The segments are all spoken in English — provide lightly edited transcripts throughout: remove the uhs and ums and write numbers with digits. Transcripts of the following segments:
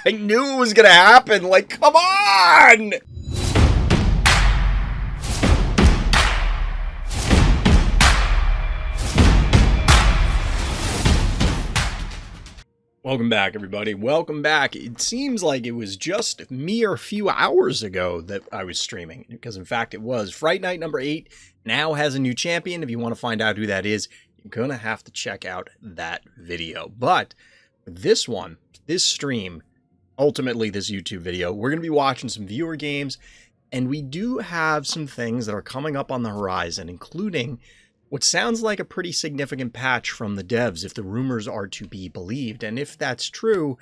I knew it was gonna happen. Like, come on! Welcome back, everybody. Welcome back. It seems like it was just a mere few hours ago that I was streaming, because in fact it was. Fright Night number 8 now has a new champion. If you want to find out who that is, you're going to have to check out that video. But this one, this stream, ultimately this YouTube video, we're going to be watching some viewer games, and we do have some things that are coming up on the horizon, including what sounds like a pretty significant patch from the devs, if the rumors are to be believed. And if that's true,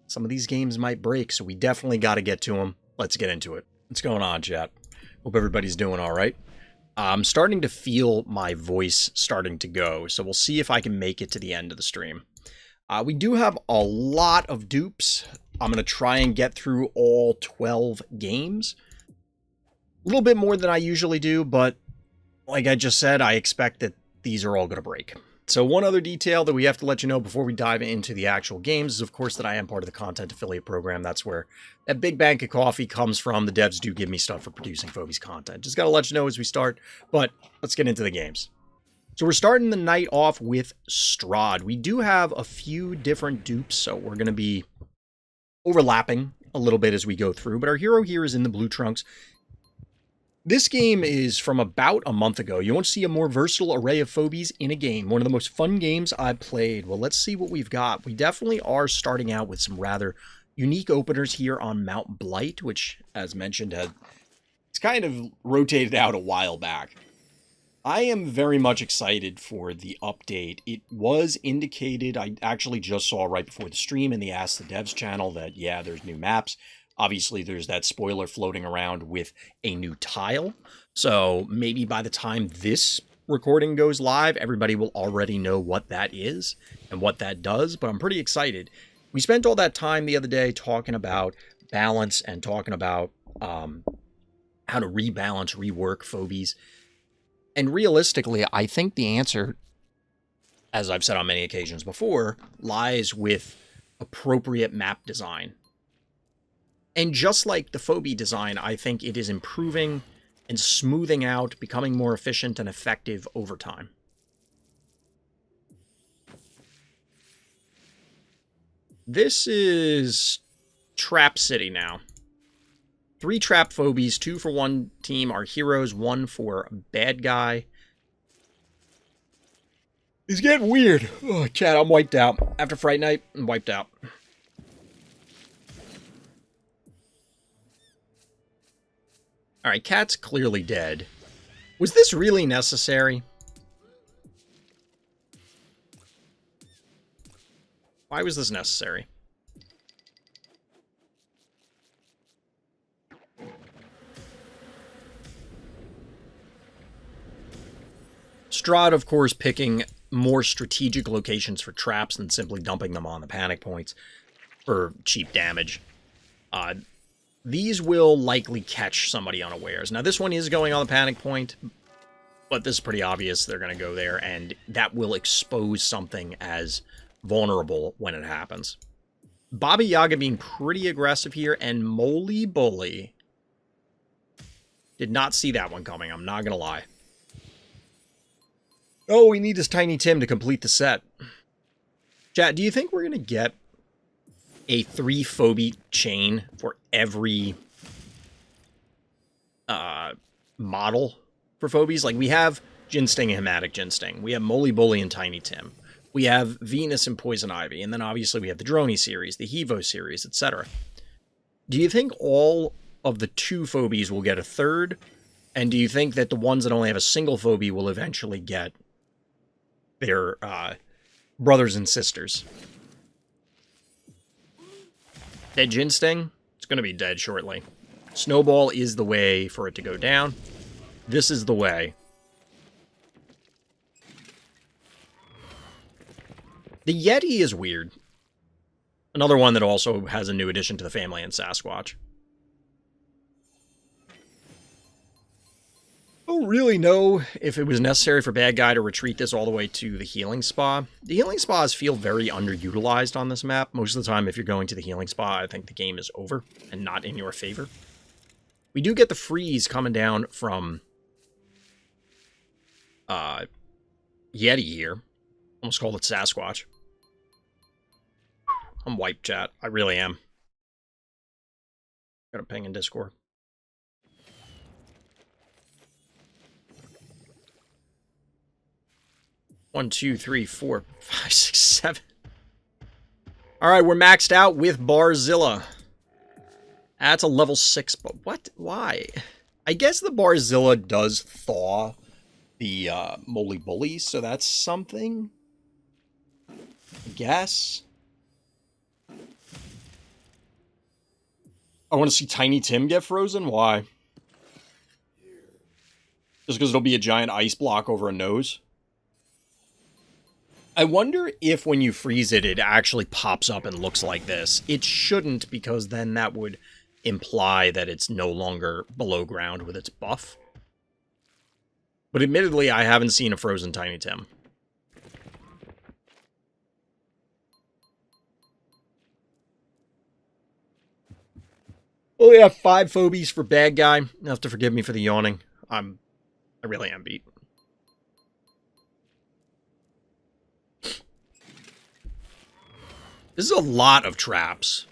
some of these games might break, so we definitely got to get to them. Let's get into it. What's going on, chat? Hope everybody's doing all right. I'm starting to feel my voice starting to go, so we'll see if I can make it to the end of the stream. We do have a lot of dupes. I'm going to try and get through all 12 games. A little bit more than I usually do, but like I just said, I expect that these are all going to break. So one other detail that we have to let you know before we dive into the actual games is, of course, that I am part of the content affiliate program. That's where that big bank of coffee comes from. The devs do give me stuff for producing Phobies content. Just got to let you know as we start, but let's get into the games. So we're starting the night off with Strahd. We do have a few different dupes, so we're going to be overlapping a little bit as we go through, but our hero here is in the blue trunks. This game is from about a month ago. You won't see a more versatile array of Phobies in a game. One of the most fun games I've played. Well, let's see what we've got. We definitely are starting out with some rather unique openers here on Mount Blight, which, as mentioned, it's kind of rotated out a while back. I am very much excited for the update. It was indicated, I actually just saw right before the stream in the Ask the Devs channel that, yeah, there's new maps. Obviously, there's that spoiler floating around with a new tile. So maybe by the time this recording goes live, everybody will already know what that is and what that does. But I'm pretty excited. We spent all that time the other day talking about balance and talking about how to rebalance, rework Phobies. And realistically, I think the answer, as I've said on many occasions before, lies with appropriate map design. And just like the Phobie design, I think it is improving and smoothing out, becoming more efficient and effective over time. This is Trap City now. 3 trap Phobies, 2 for one team are heroes, 1 for bad guy. It's getting weird. Oh, chat, I'm wiped out. After Fright Night, I'm wiped out. Alright, Cat's clearly dead. Was this really necessary? Why was this necessary? Strahd, of course, picking more strategic locations for traps than simply dumping them on the panic points for cheap damage. These will likely catch somebody unawares. Now, this one is going on the panic point, but this is pretty obvious. They're going to go there, and that will expose something as vulnerable when it happens. Baba Yaga being pretty aggressive here, and Moly Bully did not see that one coming. I'm not going to lie. Oh, we need this Tiny Tim to complete the set. Chat, do you think we're going to get a 3 Phobie chain for every model for Phobies? Like, we have Ginsting and Hematic Ginsting. We have Moly Bully and Tiny Tim. We have Venus and Poison Ivy. And then obviously we have the Droney series, the Hevo series, etc. Do you think all of the 2 Phobies will get a 3rd? And do you think that the ones that only have a single Phobie will eventually get their brothers and sisters? Dead Ginsting, it's going to be dead shortly. Snowball is the way for it to go down. This is the way. The Yeti is weird. Another one that also has a new addition to the family in Sasquatch. don't really know if it was necessary for Bad Guy to retreat this all the way to the healing spa. The healing spas feel very underutilized on this map. Most of the time, if you're going to the healing spa, I think the game is over and not in your favor. We do get the freeze coming down from Yeti here. Almost called it Sasquatch. I'm wiped, chat. I really am. Got a ping in Discord. One, two, three, four, five, six, seven. Alright, we're maxed out with Barzilla. That's a level 6, but what? Why? I guess the Barzilla does thaw the Moly Bullies, so that's something. I guess. I want to see Tiny Tim get frozen? Why? Just because it'll be a giant ice block over a nose? I wonder if when you freeze it, it actually pops up and looks like this. It shouldn't, because then that would imply that it's no longer below ground with its buff. But admittedly, I haven't seen a frozen Tiny Tim. Well, we have 5 phobies for Bad Guy. You have to forgive me for the yawning. I really am beat. This is a lot of traps.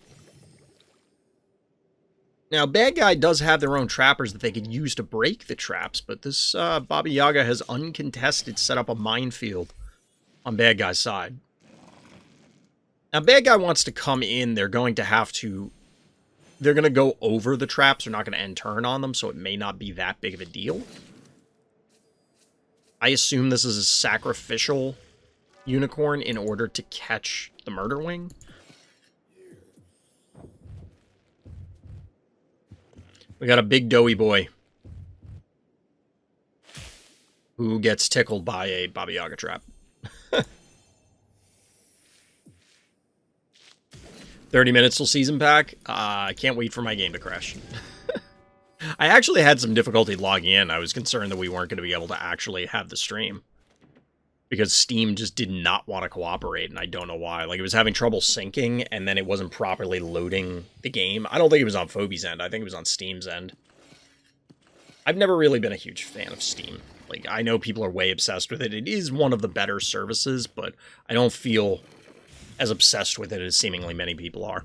Now, Bad Guy does have their own trappers that they could use to break the traps, but this Baba Yaga has uncontested set up a minefield on Bad Guy's side. Now, Bad Guy wants to come in. They're going to have to... They're going to go over the traps. They're not going to end turn on them, so it may not be that big of a deal. I assume this is a sacrificial unicorn in order to catch the Murder Wing. We got a big doughy boy who gets tickled by a Baba Yaga trap. 30 minutes till season pack. I can't wait for my game to crash. I actually had some difficulty logging in. I was concerned that we weren't going to be able to actually have the stream, because Steam just did not want to cooperate, and I don't know why. Like, it was having trouble syncing, and then it wasn't properly loading the game. I don't think it was on Phobies' end. I think it was on Steam's end. I've never really been a huge fan of Steam. Like, I know people are way obsessed with it. It is one of the better services, but I don't feel as obsessed with it as seemingly many people are.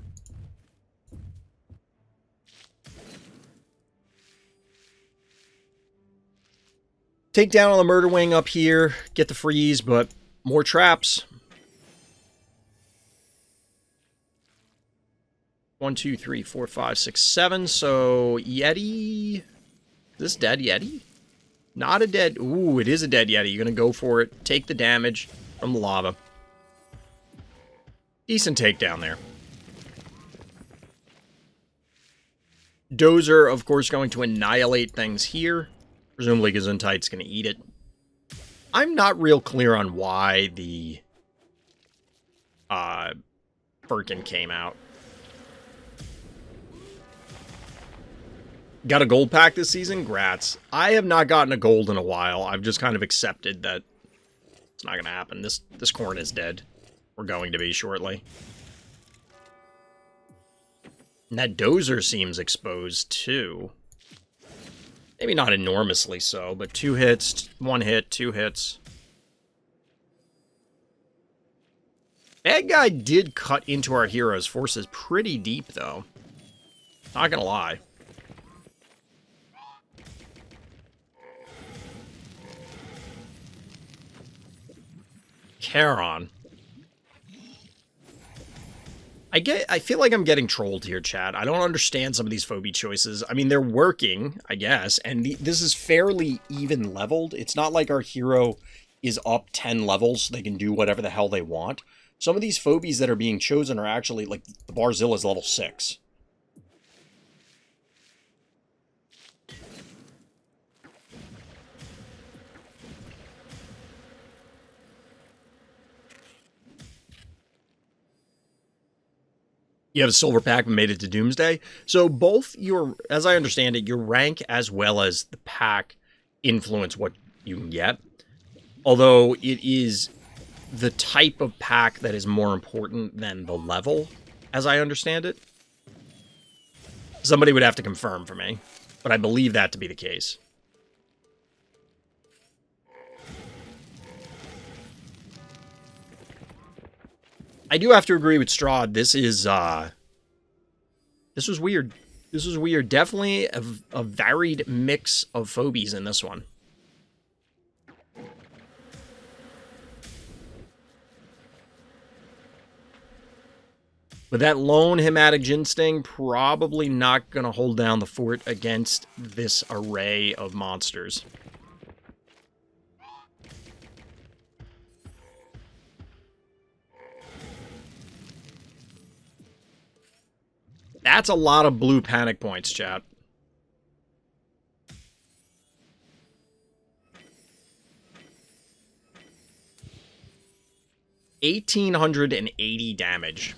Take down on the Murder Wing up here, get the freeze, but more traps. 1, 2, 3, 4, 5, 6, 7. So, Yeti. Is this dead Yeti? Not a dead... Ooh, it is a dead Yeti. You're going to go for it. Take the damage from the lava. Decent takedown there. Dozer, of course, going to annihilate things here. Presumably Gesundheit's going to eat it. I'm not real clear on why the Firkin came out. Got a gold pack this season? Grats. I have not gotten a gold in a while. I've just kind of accepted that it's not going to happen. This corn is dead. We're going to be shortly. And that Dozer seems exposed too. Maybe not enormously so, but 2 hits, 1 hit, 2 hits. Bad Guy did cut into our hero's forces pretty deep, though. Not gonna lie. Charon. I feel like I'm getting trolled here, chat. I don't understand some of these phobie choices. I mean, they're working, I guess, and this is fairly even leveled. It's not like our hero is up 10 levels so they can do whatever the hell they want. Some of these phobies that are being chosen are actually, like, the Barzilla's level 6. You have a silver pack and made it to Doomsday. So both your, as I understand it, your rank as well as the pack influence what you can get. Although it is the type of pack that is more important than the level, as I understand it. Somebody would have to confirm for me, but I believe that to be the case. I do have to agree with Strahd. This was weird. This was weird. Definitely a varied mix of phobies in this one. But that lone Hematic Ginsting probably not going to hold down the fort against this array of monsters. That's a lot of blue panic points, chat. $1,880 damage.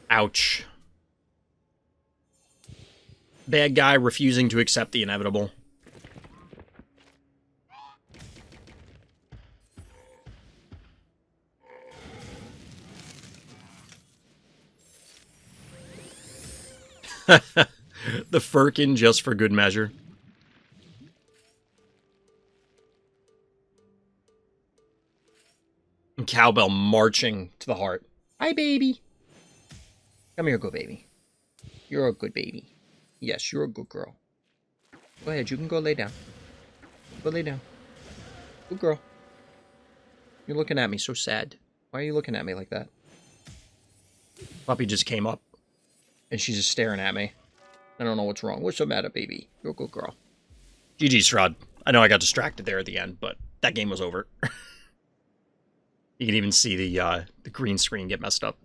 Ouch. Bad guy refusing to accept the inevitable. The Firkin just for good measure. And Cowbell marching to the heart. Hi, baby. Come here, good baby. You're a good baby. Yes, you're a good girl. Go ahead, you can go lay down. Go lay down. Good girl. You're looking at me so sad. Why are you looking at me like that? Puppy just came up. And she's just staring at me. I don't know what's wrong. What's the matter, baby? You're a good girl. GG, Strahd. I know I got distracted there at the end, but that game was over. You can even see the green screen get messed up.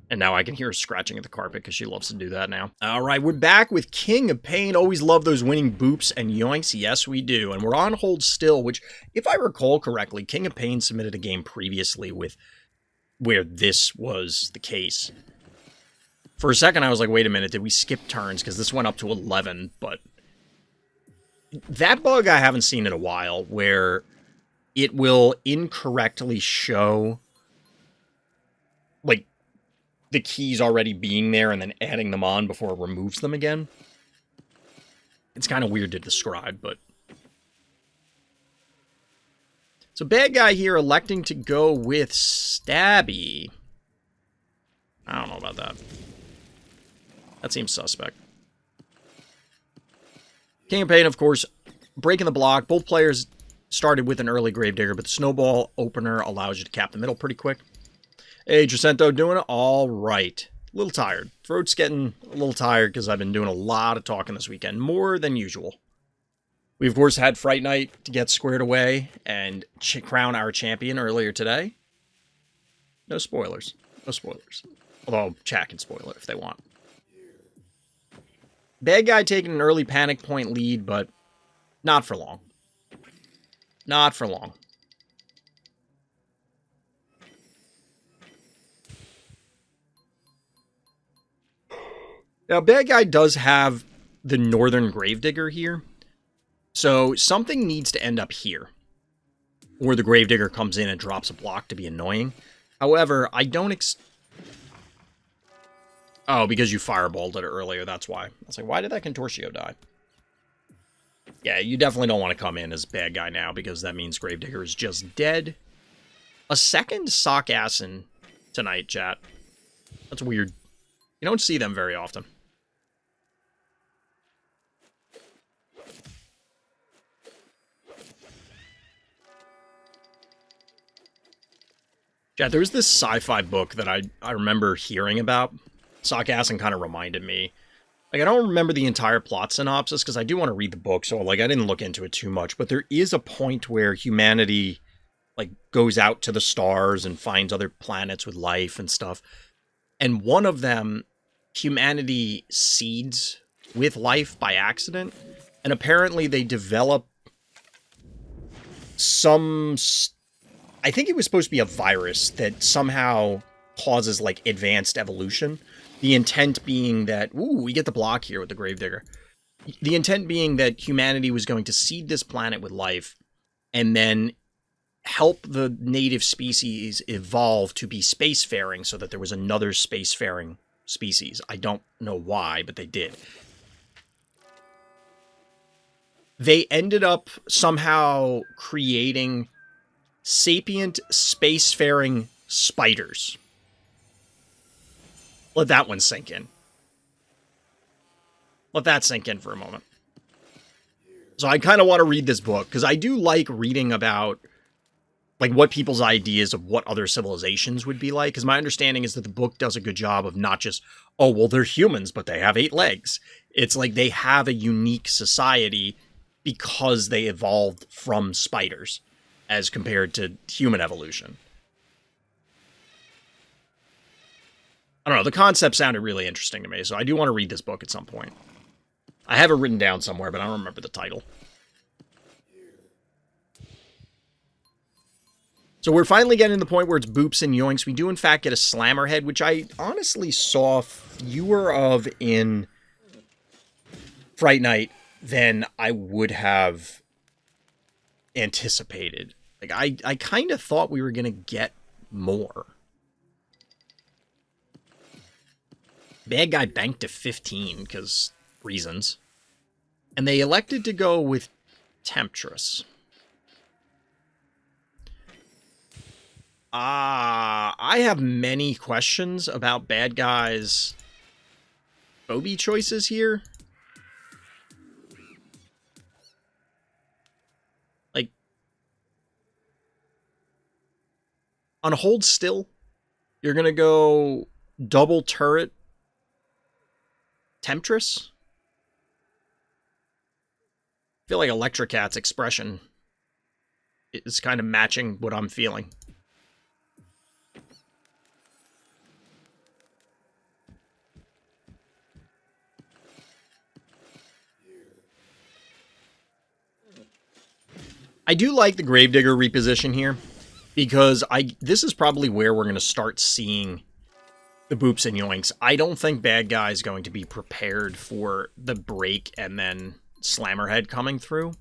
And now I can hear her scratching at the carpet because she loves to do that now. All right, we're back with King of Pain. Always love those winning boops and yoinks. Yes, we do. And we're on hold still, which, if I recall correctly, King of Pain submitted a game previously with where this was the case. For a second, I was like, wait a minute, did we skip turns? Because this went up to 11, but that bug I haven't seen in a while, where it will incorrectly show, like, the keys already being there and then adding them on before it removes them again. It's kind of weird to describe, but... So bad guy here electing to go with Stabby. I don't know about that. That seems suspect. King of Pain, of course, breaking the block. Both players started with an early Gravedigger, but the snowball opener allows you to cap the middle pretty quick. Hey, Jacinto, doing it all right. A little tired. Throat's getting a little tired because I've been doing a lot of talking this weekend, more than usual. We, of course, had Fright Night to get squared away and crown our champion earlier today. No spoilers. No spoilers. Although, chat can spoil it if they want. Bad guy taking an early panic point lead, but not for long. Not for long. Now, bad guy does have the northern Gravedigger here, so something needs to end up here. Or the Gravedigger comes in and drops a block to be annoying. However, I don't Oh, because you fireballed it earlier, that's why. I was like, why did that Contortio die? Yeah, you definitely don't want to come in as bad guy now, because that means Gravedigger is just dead. A second Sock Assin tonight, chat. That's weird. You don't see them very often. Chat, there was this sci-fi book that I remember hearing about. Sock Assin kind of reminded me. Like, I don't remember the entire plot synopsis, because I do want to read the book, so, like, I didn't look into it too much. But there is a point where humanity, like, goes out to the stars and finds other planets with life and stuff. And one of them, humanity seeds with life by accident. And apparently they develop some... I think it was supposed to be a virus that somehow causes, like, advanced evolution. The intent being that, ooh, we get the block here with the Gravedigger. The intent being that humanity was going to seed this planet with life and then help the native species evolve to be spacefaring so that there was another spacefaring species. I don't know why, but they did. They ended up somehow creating sapient spacefaring spiders. Let that one sink in. Let that sink in for a moment. So I kind of want to read this book because I do like reading about like what people's ideas of what other civilizations would be like. Because my understanding is that the book does a good job of not just, oh, well, they're humans, but they have 8 legs. It's like they have a unique society because they evolved from spiders as compared to human evolution. I don't know. The concept sounded really interesting to me, so I do want to read this book at some point. I have it written down somewhere, but I don't remember the title. So we're finally getting to the point where it's boops and yoinks. We do, in fact, get a slammerhead, which I honestly saw fewer of in Fright Night than I would have anticipated. Like, I kind of thought we were going to get more. Bad guy banked to 15 because reasons. And they elected to go with Temptress. I have many questions about bad guys' phobie choices here. Like, on Hold Still, you're going to go double turret Temptress? I feel like Electrocat's expression is kind of matching what I'm feeling. I do like the Gravedigger reposition here, because this is probably where we're going to start seeing the boops and yoinks. I don't think bad guy is going to be prepared for the break and then Slammerhead coming through,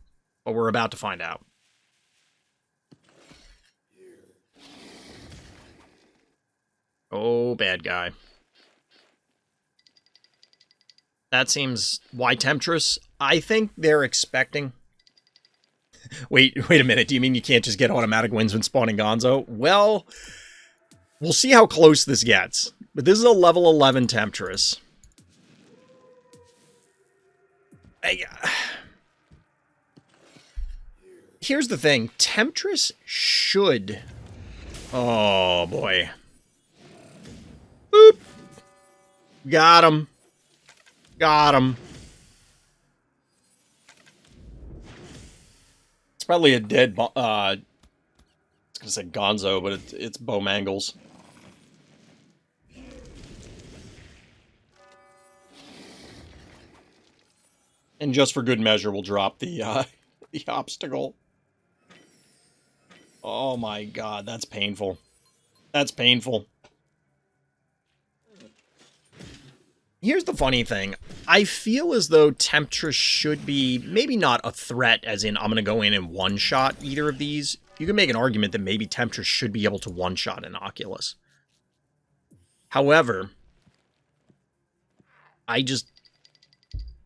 but we're about to find out. Oh, bad guy. That seems... Why Temptress? I think they're expecting... Wait a minute. Do you mean you can't just get automatic wins when spawning Gonzo? Well, we'll see how close this gets. But this is a level 11 Temptress. Here's the thing. Temptress should... Oh, boy. Boop. Got him. Got him. It's probably a dead... I was going to say Gonzo, but it's Bo Mangles. And just for good measure, we'll drop the obstacle. Oh my god, that's painful. That's painful. Here's the funny thing. I feel as though Temptress should be, maybe not a threat, as in I'm going to go in and one-shot either of these. You can make an argument that maybe Temptress should be able to one-shot an Oculus. However,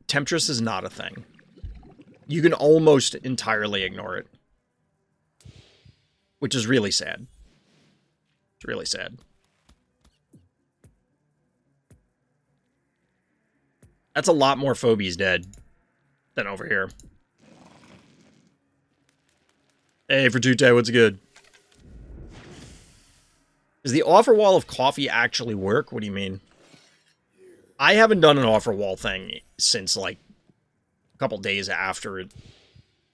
Temptress is not a thing. You can almost entirely ignore it. Which is really sad. It's really sad. That's a lot more Phobies dead than over here. Hey, Fortute, what's good? Does the offer wall of coffee actually work? What do you mean? I haven't done an offer wall thing since, like, a couple days after it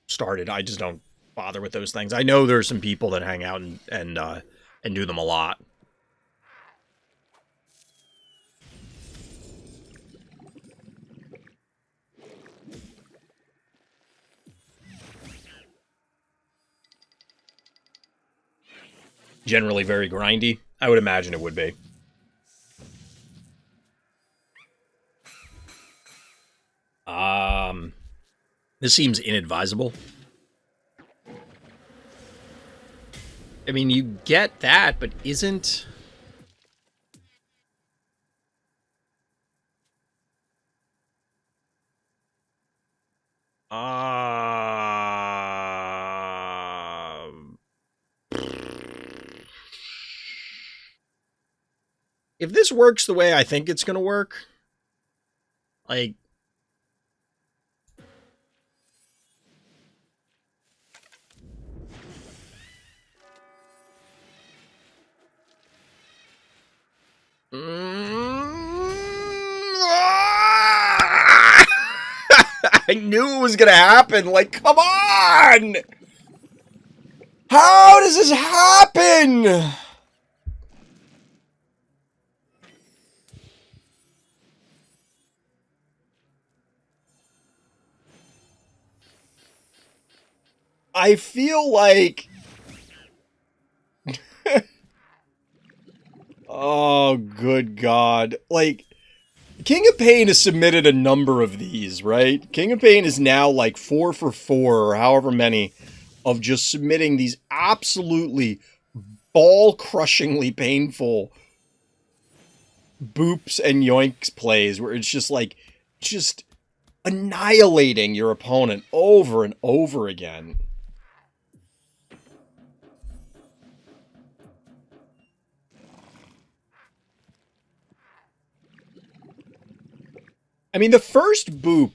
started. I just don't bother with those things. I know there's some people that hang out and do them a lot. Generally very grindy. I would imagine it would be. This seems inadvisable. I mean, you get that, but isn't... If this works the way I think it's going to work, like... I knew it was going to happen. Like, come on! How does this happen? I feel like... Oh, good God. Like, KingOfPain has submitted a number of these, right? KingOfPain is now like 4 for 4, or however many, of just submitting these absolutely ball-crushingly painful boops and yoinks plays where it's just like, just annihilating your opponent over and over again. I mean, the first boop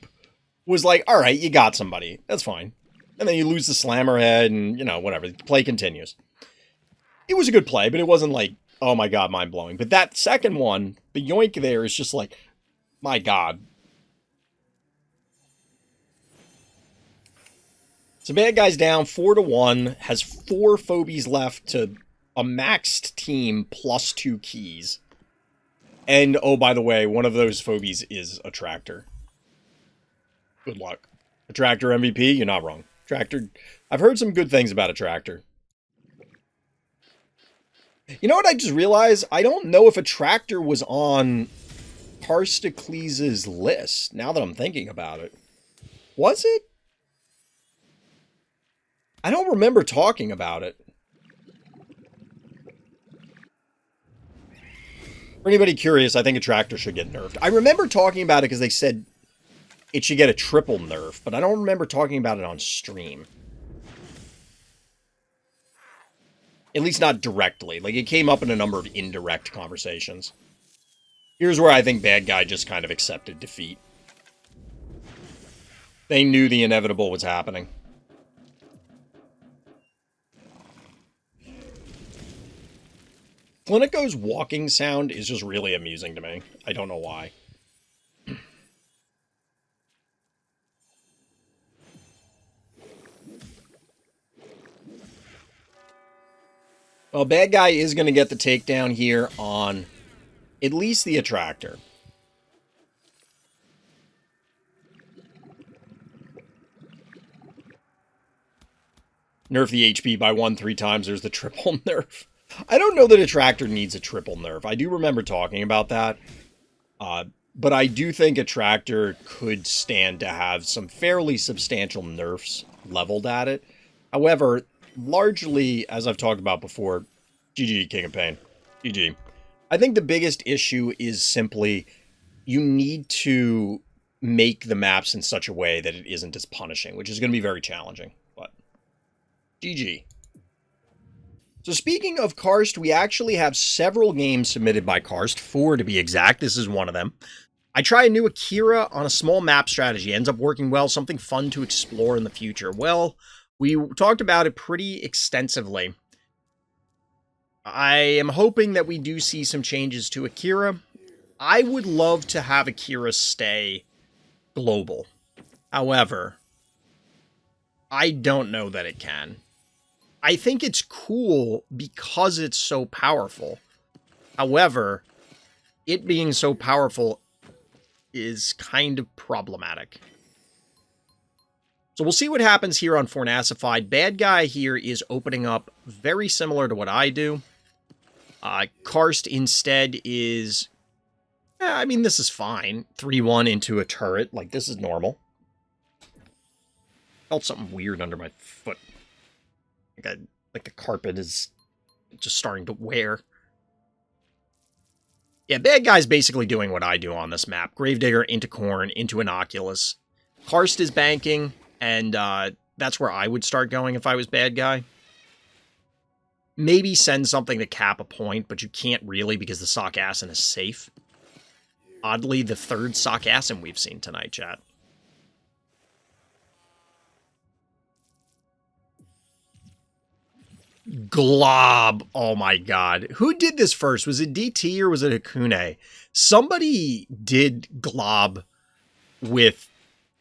was like, all right, you got somebody. That's fine. And then you lose the slammer head and, you know, whatever. The play continues. It was a good play, but it wasn't like, oh my God, mind-blowing. But that second one, the yoink there is just like, my God. So bad guy's down 4-1, has 4 phobies left to a maxed team plus 2 keys. And, oh, by the way, one of those phobies is a tractor. Good luck. A tractor MVP? You're not wrong. Tractor. I've heard some good things about a tractor. You know what I just realized? I don't know if a tractor was on Karst's list, now that I'm thinking about it. Was it? I don't remember talking about it. For anybody curious, I think a tractor should get nerfed. I remember talking about it because they said it should get a triple nerf, but I don't remember talking about it on stream. At least not directly. Like, it came up in a number of indirect conversations. Here's where I think bad guy just kind of accepted defeat. They knew the inevitable was happening. Clinico's walking sound is just really amusing to me. I don't know why. Well, bad guy is going to get the takedown here on at least the attractor. Nerf the HP by 1 3 times. There's the triple nerf. I don't know that a tractor needs a triple nerf. I do remember talking about that. But I do think a tractor could stand to have some fairly substantial nerfs leveled at it. However, largely, as I've talked about before, GG, KingOfPain. GG. I think the biggest issue is simply you need to make the maps in such a way that it isn't as punishing, which is going to be very challenging. But GG. So speaking of Karst, we actually have several games submitted by Karst, 4 to be exact. This is one of them. I try a new Akira on a small map strategy. Ends up working well, something fun to explore in the future. Well, we talked about it pretty extensively. I am hoping that we do see some changes to Akira. I would love to have Akira stay global. However, I don't know that it can. I think it's cool because it's so powerful. However, it being so powerful is kind of problematic. So we'll see what happens here on Fornacified. Bad guy here is opening up very similar to what I do. Karst instead is... I mean, this is fine. 3-1 into a turret. Like, this is normal. felt something weird under my foot. Like the carpet is just starting to wear. Yeah, bad guy's basically doing what I do on this map. Gravedigger into Corn, into Inoculus. Karst is banking, and that's where I would start going if I was bad guy. Maybe send something to cap a point, but you can't really because the Sarcassin is safe. Oddly, the third Sarcassin we've seen tonight, chat. Glob. Oh my god. Who did this first? Was it DT or was it Hakune? Somebody did Glob with...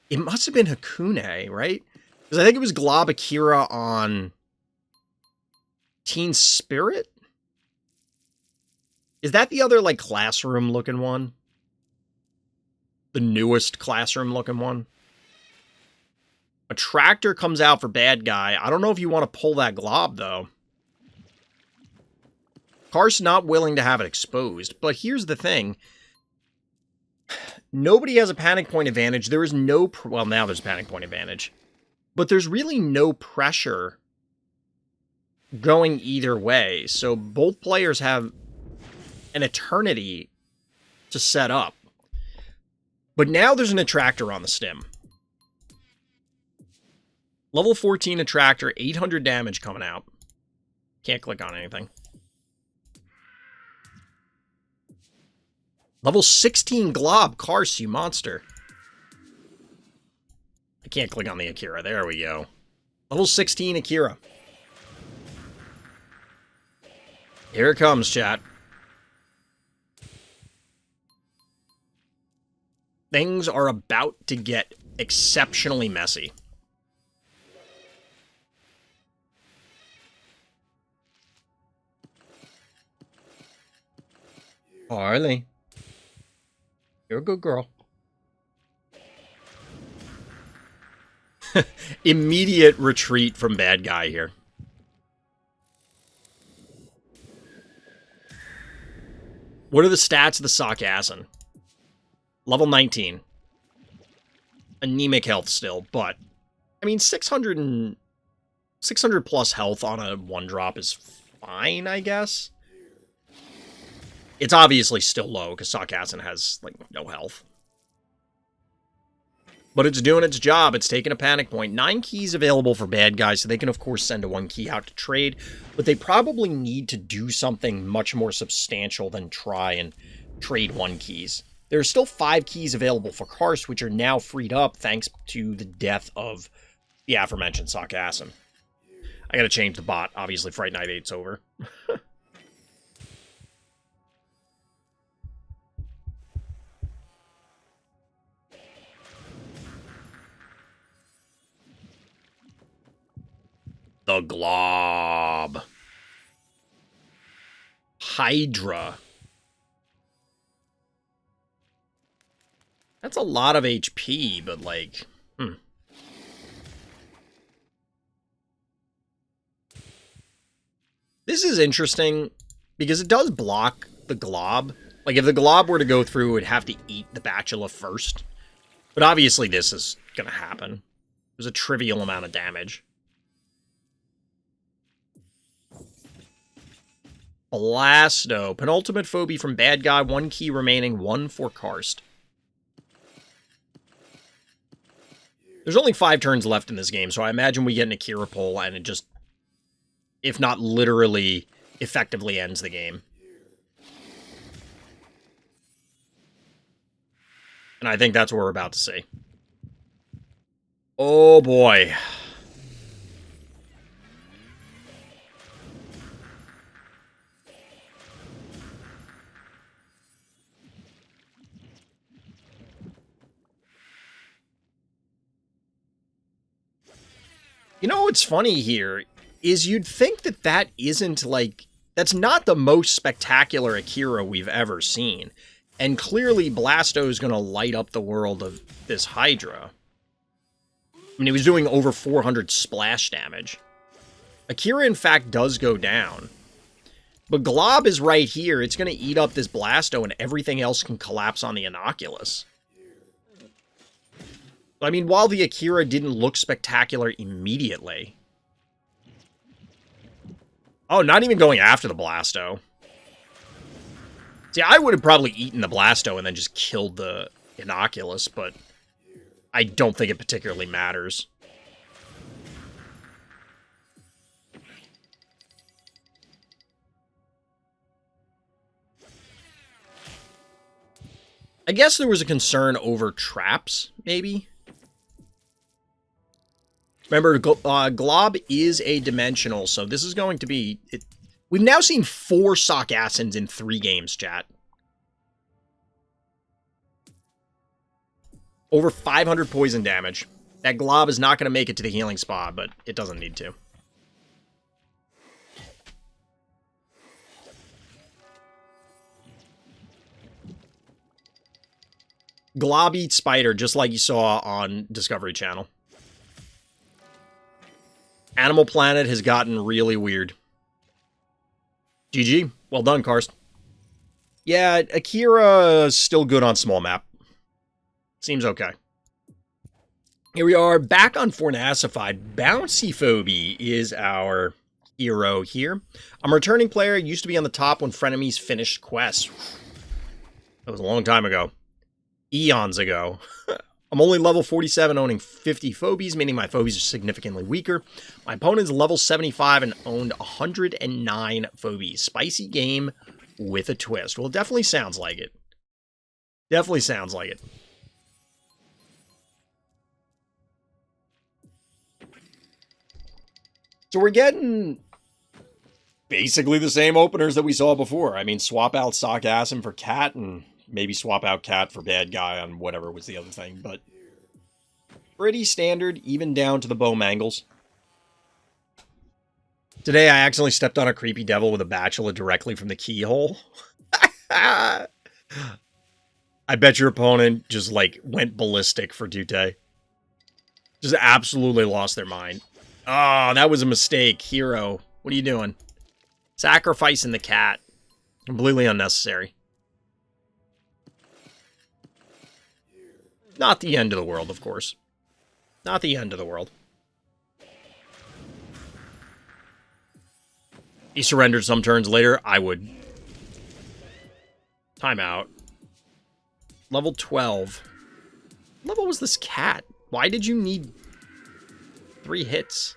It must have been Hakune, right? Because I think it was Glob Akira on Teen Spirit? Is that the other, like, classroom-looking one? The newest classroom-looking one? A tractor comes out for bad guy. I don't know if you want to pull that Glob, though. Karst's not willing to have it exposed, but here's the thing. Nobody has a panic point advantage. There is no... Well, now there's a panic point advantage. But there's really no pressure going either way. So both players have an eternity to set up. But now there's an attractor on the stim. Level 14 attractor, 800 damage coming out. Can't click on anything. Level 16 Glob, Karst, you monster. I can't click on the Akira. There we go. Level 16 Akira. Here it comes, chat. Things are about to get exceptionally messy. Harley. You're a good girl. Immediate retreat from bad guy here. What are the stats of the Sarcassin? Level 19. Anemic health still, but... I mean, 600 plus health on a 1-drop is fine, I guess. It's obviously still low, because Sarcassin has, like, no health. But it's doing its job. It's taking a panic point. 9 keys available for bad guys, so they can, of course, send a 1 key out to trade. But they probably need to do something much more substantial than try and trade 1 keys. There are still 5 keys available for Karst, which are now freed up thanks to the death of the aforementioned Sarcassin. I gotta change the bot. Obviously, Fright Night 8's over. The Glob. Hydra. That's a lot of HP, but like... This is interesting, because it does block the Glob. Like, if the Glob were to go through, it would have to eat the Bachelor first. But obviously this is gonna happen. There's a trivial amount of damage. Blasto. Penultimate Phobie from bad guy. 1 key remaining. 1 for Karst. There's only 5 turns left in this game, so I imagine we get an Akira pull, and it just, if not literally, effectively ends the game. And I think that's what we're about to see. Oh boy. You know what's funny here is you'd think that that isn't, like, that's not the most spectacular Akira we've ever seen. And clearly Blasto is going to light up the world of this Hydra. I mean, he was doing over 400 splash damage. Akira, in fact, does go down. But Glob is right here. It's going to eat up this Blasto, and everything else can collapse on the Inoculus. I mean, while the Akira didn't look spectacular immediately. Oh, not even going after the Blasto. See, I would have probably eaten the Blasto and then just killed the Innocuous, but I don't think it particularly matters. I guess there was a concern over traps, maybe? Remember, Glob is a dimensional, so this is going to be... We've now seen 4 Sargassins in 3 games, chat. Over 500 poison damage. That Glob is not going to make it to the healing spa, but it doesn't need to. Glob eats spider, just like you saw on Discovery Channel. Animal Planet has gotten really weird. GG. Well done, Karst. Yeah, Akira is still good on small map. Seems okay. Here we are, back on Fornacified. BouncyPhoebe is our hero here. I'm a returning player. Used to be on the top when frenemies finished quests. That was a long time ago. Eons ago. I'm only level 47, owning 50 Phobies, meaning my Phobies are significantly weaker. My opponent's level 75 and owned 109 Phobies. Spicy game with a twist. Well, it definitely sounds like it. Definitely sounds like it. So we're getting basically the same openers that we saw before. I mean, swap out Sargasson for Cat and maybe swap out Cat for Bad Guy on whatever was the other thing, but pretty standard, even down to the bow mangles. Today, I accidentally stepped on a creepy devil with a bachelor directly from the keyhole. I bet your opponent just, like, went ballistic for Dute. Just absolutely lost their mind. Oh, that was a mistake. Hero, what are you doing? Sacrificing the cat. Completely unnecessary. Not the end of the world, of course. Not the end of the world. He surrendered some turns later. I would. Timeout. Level 12. What level was this cat? Why did you need 3 hits?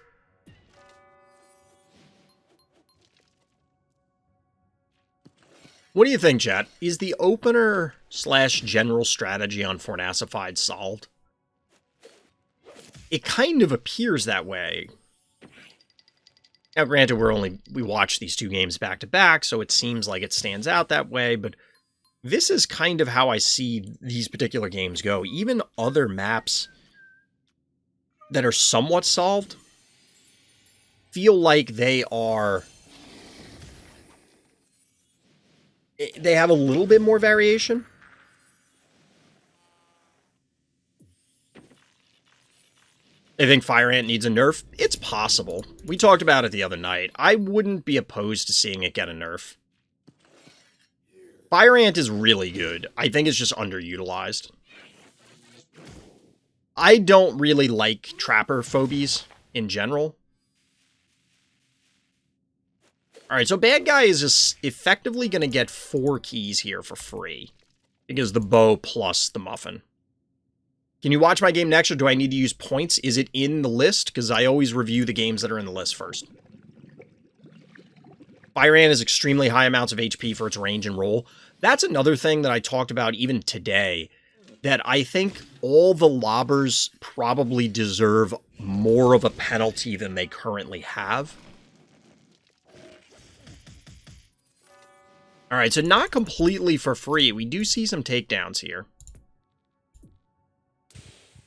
What do you think, chat? Is the opener / general strategy on Fornacified solved? It kind of appears that way. Now, granted, we watched these 2 games back to back, so it seems like it stands out that way, but this is kind of how I see these particular games go. Even other maps that are somewhat solved feel like they have a little bit more variation. I think Fire Ant needs a nerf. It's possible. We talked about it the other night. I wouldn't be opposed to seeing it get a nerf. Fire Ant is really good. I think it's just underutilized. I don't really like Trapper Phobies in general. Alright, so Bad Guy is just effectively going to get 4 keys here for free. Because the bow plus the muffin. Can you watch my game next, or do I need to use points? Is it in the list? Because I always review the games that are in the list first. Fire Ant has extremely high amounts of HP for its range and roll. That's another thing that I talked about even today, that I think all the lobbers probably deserve more of a penalty than they currently have. Alright, so not completely for free. We do see some takedowns here.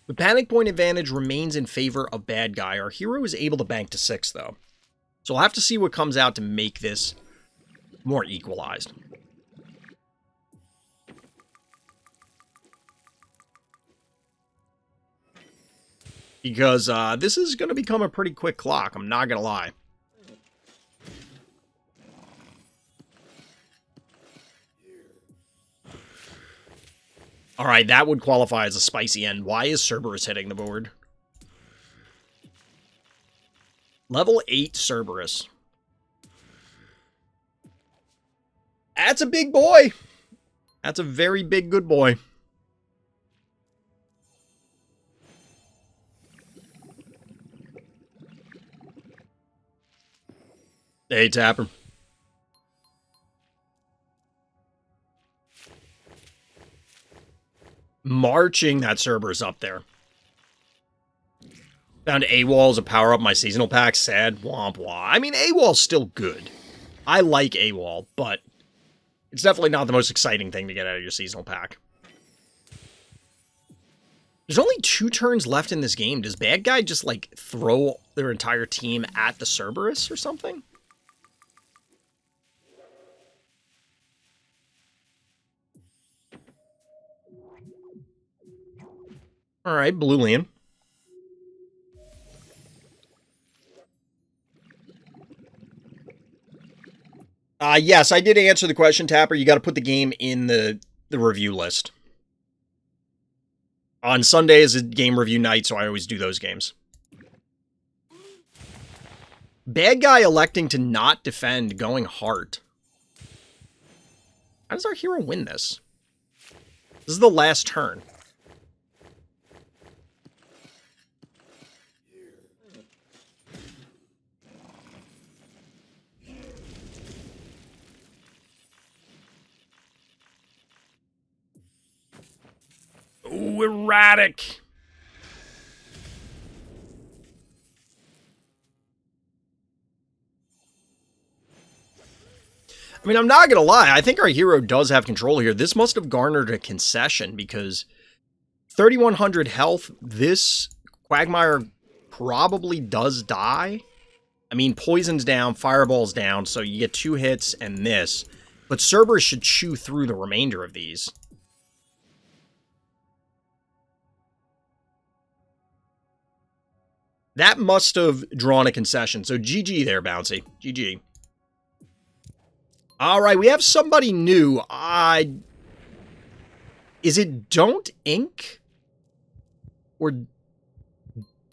The panic point advantage remains in favor of Bad Guy. Our hero is able to bank to 6, though. So we'll have to see what comes out to make this more equalized. Because this is going to become a pretty quick clock, I'm not going to lie. Alright, that would qualify as a spicy end. Why is Cerberus hitting the board? Level 8 Cerberus. That's a big boy. That's a very big good boy. Hey, Tapper. Marching that Cerberus up there. Found AWOL as a power up my seasonal pack. Sad. Womp womp. I mean, AWOL's still good. I like AWOL, but it's definitely not the most exciting thing to get out of your seasonal pack. There's only 2 turns left in this game. Does bad guy just, like, throw their entire team at the Cerberus or something? Alright, Blue Lion. Yes, I did answer the question, Tapper. You got to put the game in the review list. On Sunday is a game review night, so I always do those games. Bad guy electing to not defend, going Heart. How does our hero win this? This is the last turn. Ooh, erratic. I mean, I'm not going to lie. I think our hero does have control here. This must have garnered a concession because 3,100 health, this Quagmire probably does die. I mean, Poison's down, Fireball's down, so you get 2 hits and this. But Cerberus should chew through the remainder of these. That must have drawn a concession. So GG there, Bouncy. GG. All right, we have somebody new. Is it Don't Ink? Or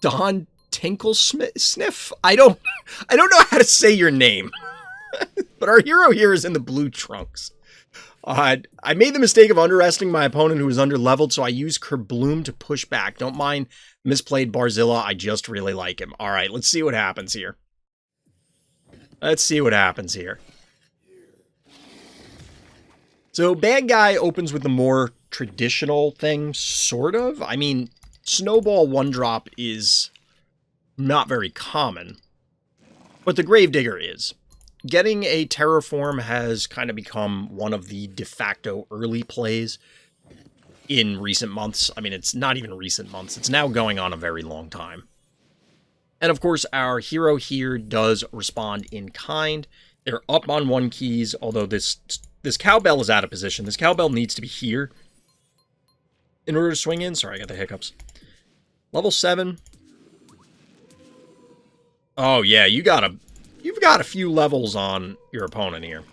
dontinklsnif? I don't know how to say your name. But our hero here is in the blue trunks. I made the mistake of underestimating my opponent who was underleveled, so I used Kerbloom to push back. Don't mind misplayed Barzilla, I just really like him. All right, let's see what happens here. Let's see what happens here. So, bad guy opens with the more traditional thing, sort of. I mean, Snowball 1-drop is not very common, but the Gravedigger is. Getting a Terraform has kind of become one of the de facto early plays in recent months. I mean, it's not even recent months. It's now going on a very long time. And of course, our hero here does respond in kind. They're up on 1 keys, although this cowbell is out of position. This cowbell needs to be here in order to swing in. Sorry, I got the hiccups. Level 7. Oh, yeah, you've got a few levels on your opponent here.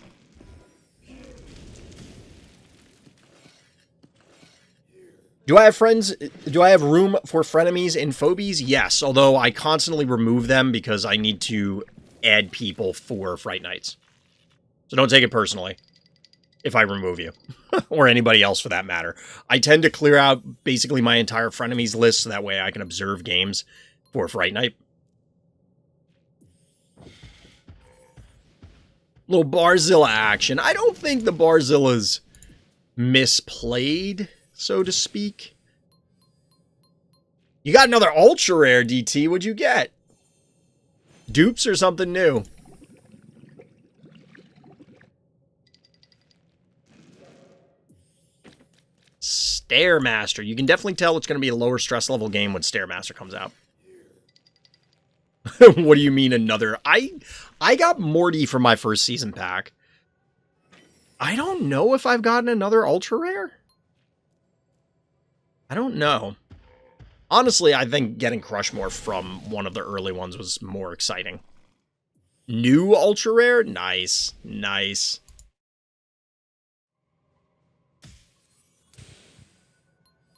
Do I have friends? Do I have room for frenemies in Phobies? Yes, although I constantly remove them because I need to add people for Fright Nights. So don't take it personally if I remove you. Or anybody else for that matter. I tend to clear out basically my entire frenemies list so that way I can observe games for Fright Night. Little Barzilla action. I don't think the Barzilla's misplayed, so to speak. You got another ultra rare, DT. What'd you get? Dupes or something new? Stairmaster. You can definitely tell it's going to be a lower stress level game when Stairmaster comes out. What do you mean another? I got Morty for my first season pack. I don't know if I've gotten another ultra rare. I don't know. Honestly, I think getting Crushmore from one of the early ones was more exciting. New ultra rare? Nice. Nice.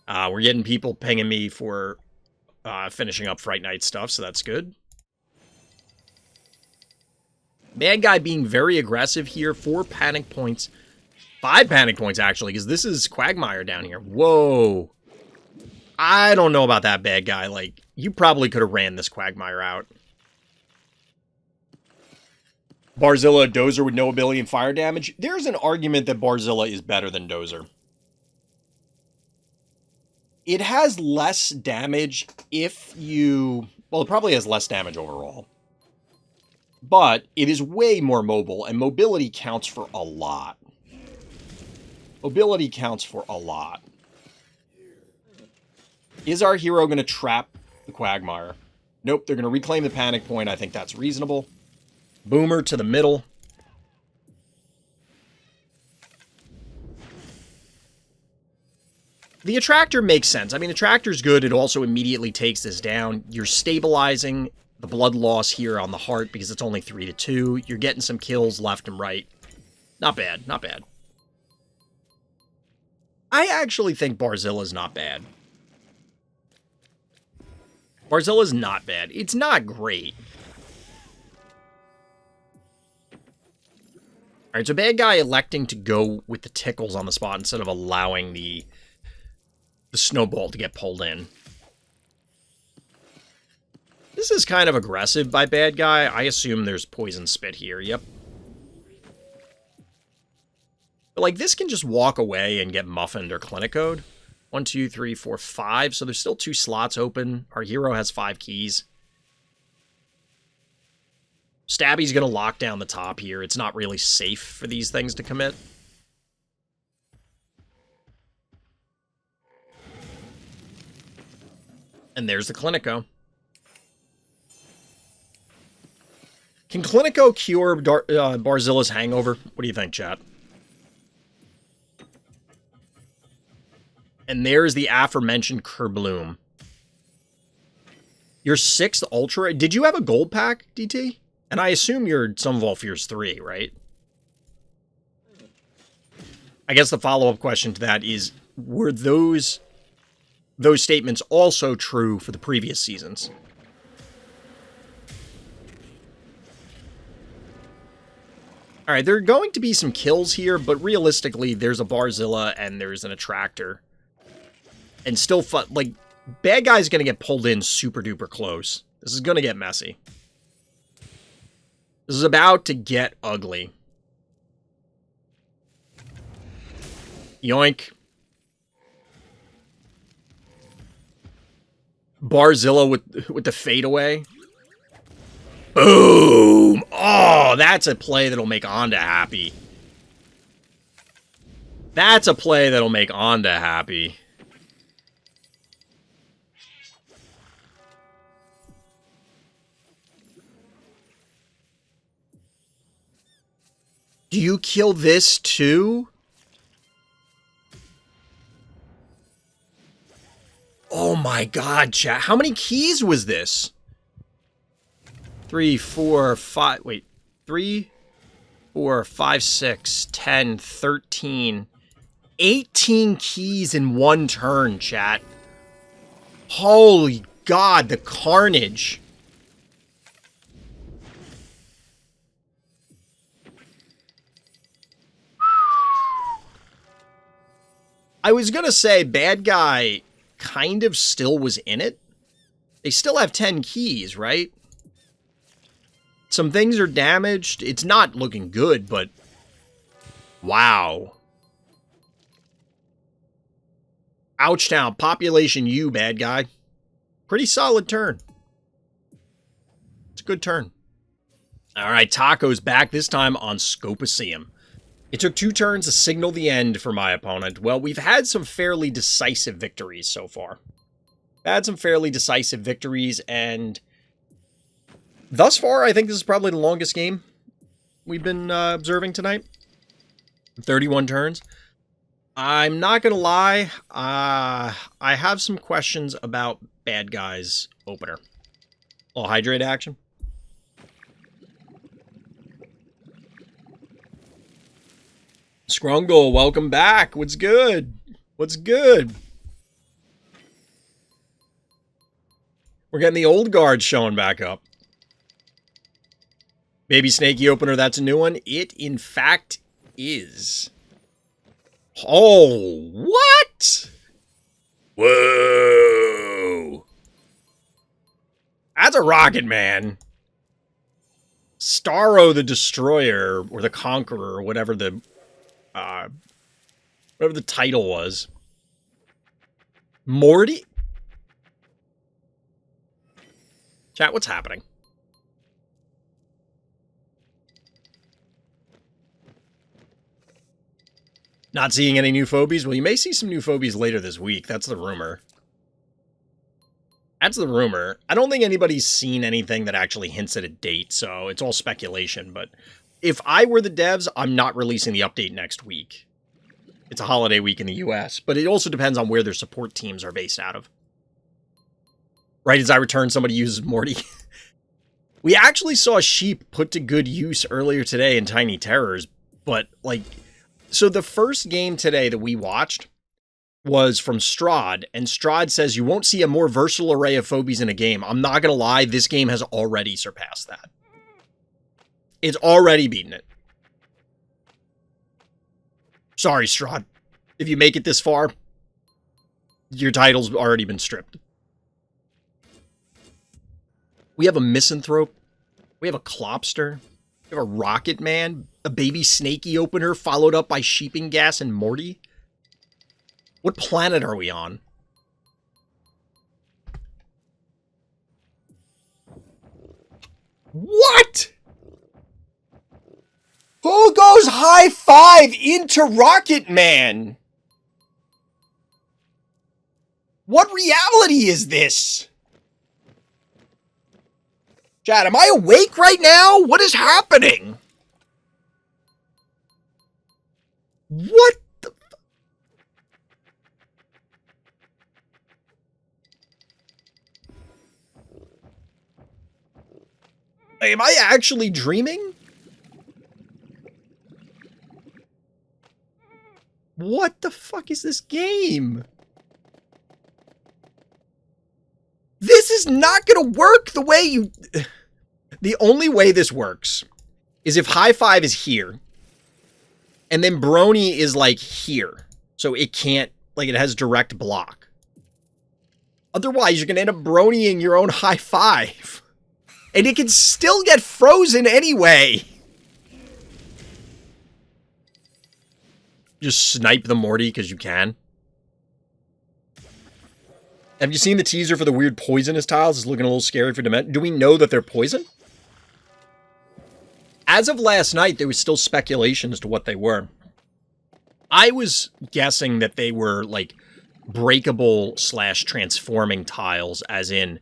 We're getting people pinging me for finishing up Fright Night stuff, so that's good. Bad guy being very aggressive here. 4 panic points. 5 panic points, actually, because this is Quagmire down here. Whoa. I don't know about that, bad guy. Like, you probably could have ran this Quagmire out. Barzilla, Dozer with no ability and fire damage. There's an argument that Barzilla is better than Dozer. It has less damage if you... Well, it probably has less damage overall. But it is way more mobile, and mobility counts for a lot. Mobility counts for a lot. Is our hero going to trap the Quagmire? Nope, they're going to reclaim the panic point. I think that's reasonable. Boomer to the middle. The Attractor makes sense. I mean, Attractor's good. It also immediately takes this down. You're stabilizing the blood loss here on the heart because it's only 3-2. You're getting some kills left and right. Not bad, not bad. I actually think Barzilla's not bad. Barzilla's not bad. It's not great. Alright, so bad guy electing to go with the tickles on the spot instead of allowing the snowball to get pulled in. This is kind of aggressive by bad guy. I assume there's poison spit here. Yep. But, like, this can just walk away and get muffined or clinicoed. 1, 2, 3, 4, 5. So there's still 2 slots open. Our hero has 5 keys. Stabby's going to lock down the top here. It's not really safe for these things to commit. And there's the Clinico. Can Clinico cure Barzilla's hangover? What do you think, chat? And there's the aforementioned Kerbloom. Your 6th Ultra. Did you have a gold pack, DT? And I assume you're Sum of All Fears 3, right? I guess the follow-up question to that is, were those statements also true for the previous seasons? Alright, there are going to be some kills here, but realistically, there's a Barzilla and there's an Attractor. And still fun, like, bad guy's gonna get pulled in super duper close. This is gonna get messy. This is about to get ugly. Yoink. Barzilla with the fadeaway. Boom! Oh, that's a play that'll make Onda happy. That's a play that'll make Onda happy. Do you kill this too? Oh my god, chat. How many keys was this? 3, 4, 5... Wait. 3, 4, 5, 6, 10, 13... 18 keys in one turn, chat. Holy god, the carnage. I was gonna say, bad guy kind of still was in it. They still have 10 keys, right? Some things are damaged. It's not looking good, but... Wow. Ouchtown, population U, bad guy. Pretty solid turn. It's a good turn. Alright, Taco's back, this time on Scopoceum. It took 2 turns to signal the end for my opponent. Well, we've had some fairly decisive victories so far. And thus far, I think this is probably the longest game we've been observing tonight. 31 turns. I'm not gonna lie, I have some questions about bad guy's opener. A little hydrate action. Scrungle, welcome back. What's good? What's good? We're getting the old guard showing back up. Baby Snaky Opener, that's a new one. It, in fact, is. Oh, what? Whoa. That's a Rocket Man. Starro the Destroyer, or the Conqueror, or whatever the title was. Morty? Chat, what's happening? Not seeing any new Phobies? Well, you may see some new Phobies later this week. That's the rumor. That's the rumor. I don't think anybody's seen anything that actually hints at a date, so it's all speculation. But if I were the devs, I'm not releasing the update next week. It's a holiday week in the US, but it also depends on where their support teams are based out of. Right as I return, somebody uses Morty. We actually saw Sheep put to good use earlier today in Tiny Terrors, but, like... So the first game today that we watched was from Strahd, and Strahd says you won't see a more versatile array of Phobies in a game. I'm not going to lie, this game has already surpassed that. It's already beaten it. Sorry, Strahd. If you make it this far, your title's already been stripped. We have a Misanthrope. We have a Clopster. We have a Rocket Man. A Baby Snaky Opener followed up by Sheeping Gas and Morty. What planet are we on? What? Who goes high five into Rocket Man? What reality is this? Chad, am I awake right now? What is happening? What the... Am I actually dreaming? What the fuck is this game? This is not gonna work the way you... The only way this works is if High Five is here, and then Brony is, like, here. So it can't, like, it has direct block. Otherwise, you're gonna end up Bronying your own High Five. And it can still get frozen anyway. Just snipe the Morty because you can. Have you seen the teaser for the weird poisonous tiles? It's looking a little scary for Dement. Do we know that they're poison? As of last night, there was still speculation as to what they were. I was guessing that they were, like, breakable/transforming tiles, as in,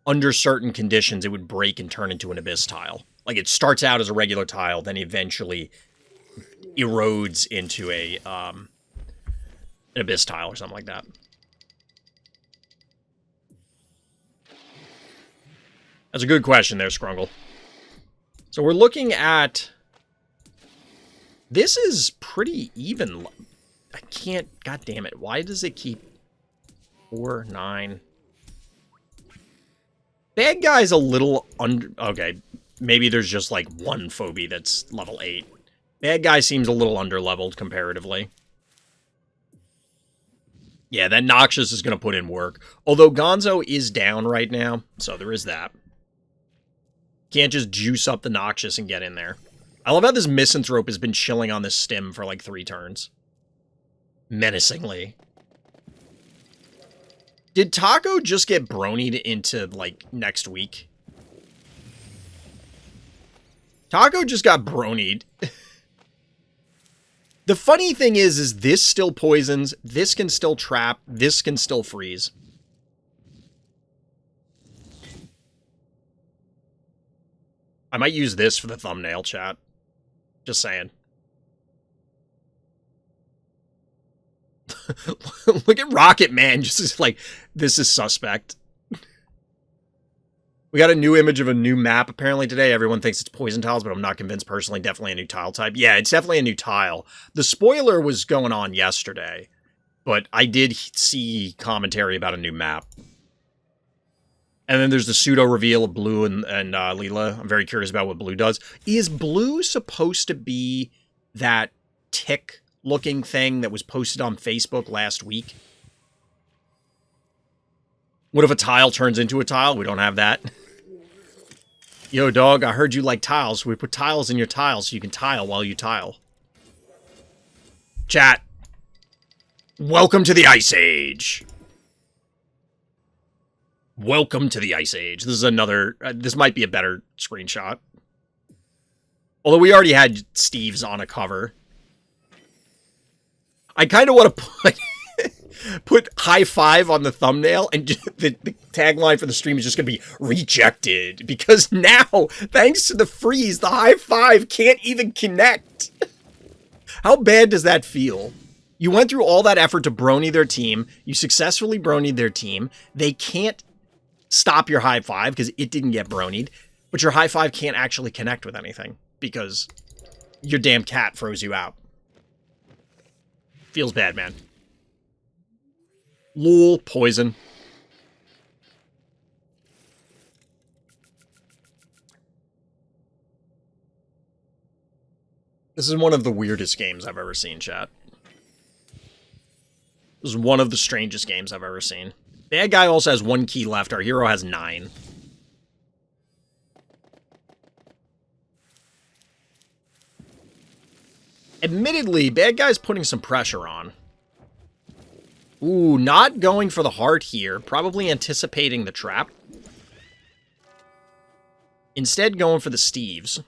under certain conditions, it would break and turn into an abyss tile. Like, it starts out as a regular tile, then eventually erodes into a, an abyss tile or something like that. That's a good question there, Scrungle. So we're looking at... This is pretty even. I can't... God damn it. Why does it keep... 4, 9... Bad guy's a little under... Okay, maybe there's just, like, one Phobie that's level 8. Bad guy seems a little under-leveled comparatively. Yeah, that Noxious is going to put in work. Although Gonzo is down right now, so there is that. Can't just juice up the Noxious and get in there. I love how this Misanthrope has been chilling on this stim for like 3 turns. Menacingly. Did Taco just get bronied into, like, next week? Taco just got bronied. The funny thing is this still poisons, this can still trap, this can still freeze. I might use this for the thumbnail, chat. Just saying. Look at Rocket Man, just like, this is suspect. We got a new image of a new map apparently today. Everyone thinks it's poison tiles, but I'm not convinced personally. Definitely a new tile type. Yeah, it's definitely a new tile. The spoiler was going on yesterday, but I did see commentary about a new map. And then there's the pseudo reveal of Blue and Leela. I'm very curious about what Blue does. Is Blue supposed to be that tick looking thing that was posted on Facebook last week? What if a tile turns into a tile? We don't have that. Yo, dog, I heard you like tiles. We put tiles in your tiles so you can tile while you tile. Chat. Welcome to the Ice Age. Welcome to the Ice Age. This is another... this might be a better screenshot. Although we already had Steve's on a cover. I kind of want to put high five on the thumbnail, and the tagline for the stream is just going to be rejected. Because now, thanks to the freeze, the high five can't even connect. How bad does that feel? You went through all that effort to brony their team. You successfully bronied their team. They can't stop your high five because it didn't get bronied. But your high five can't actually connect with anything because your damn cat froze you out. Feels bad, man. Lol, poison. This is one of the weirdest games I've ever seen, chat. This is one of the strangest games I've ever seen. Bad guy also has 1 key left. Our hero has 9. Admittedly, bad guy's putting some pressure on. Ooh, not going for the heart here. Probably anticipating the trap. Instead, going for the Steves.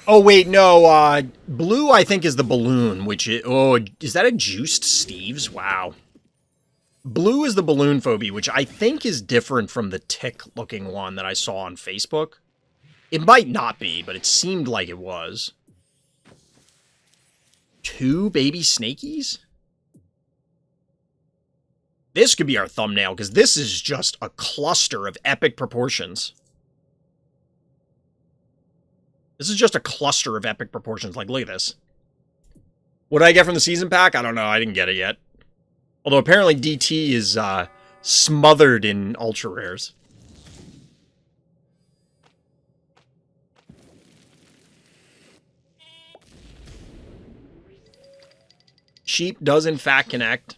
Oh, wait, no, Blue, I think, is the balloon, which is... oh, is that a juiced Steves? Wow. Blue is the balloon phobie, which I think is different from the tick-looking one that I saw on Facebook. It might not be, but it seemed like it was. 2 baby snakies? This could be our thumbnail, because this is just a cluster of epic proportions. This is just a cluster of epic proportions. Like, look at this. What did I get from the season pack? I don't know. I didn't get it yet. Although apparently DT is smothered in ultra rares. Sheep does in fact connect.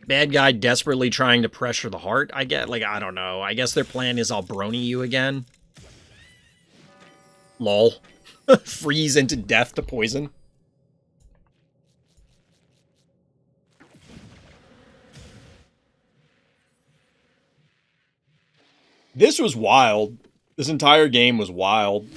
Bad guy desperately trying to pressure the heart, I get. Like, I don't know. I guess their plan is I'll brony you again. Lol. Freeze into death to poison. This was wild. This entire game was wild.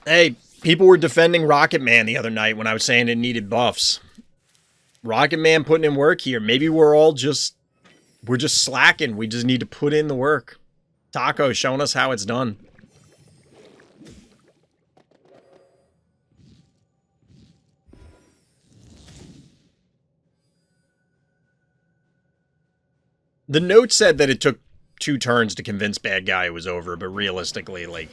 Hey, people were defending Rocket Man the other night when I was saying it needed buffs. Rocket Man putting in work here. Maybe we're all just... we're just slacking. We just need to put in the work. Taco showing us how it's done. The note said that it took 2 turns to convince bad guy it was over, but realistically, like,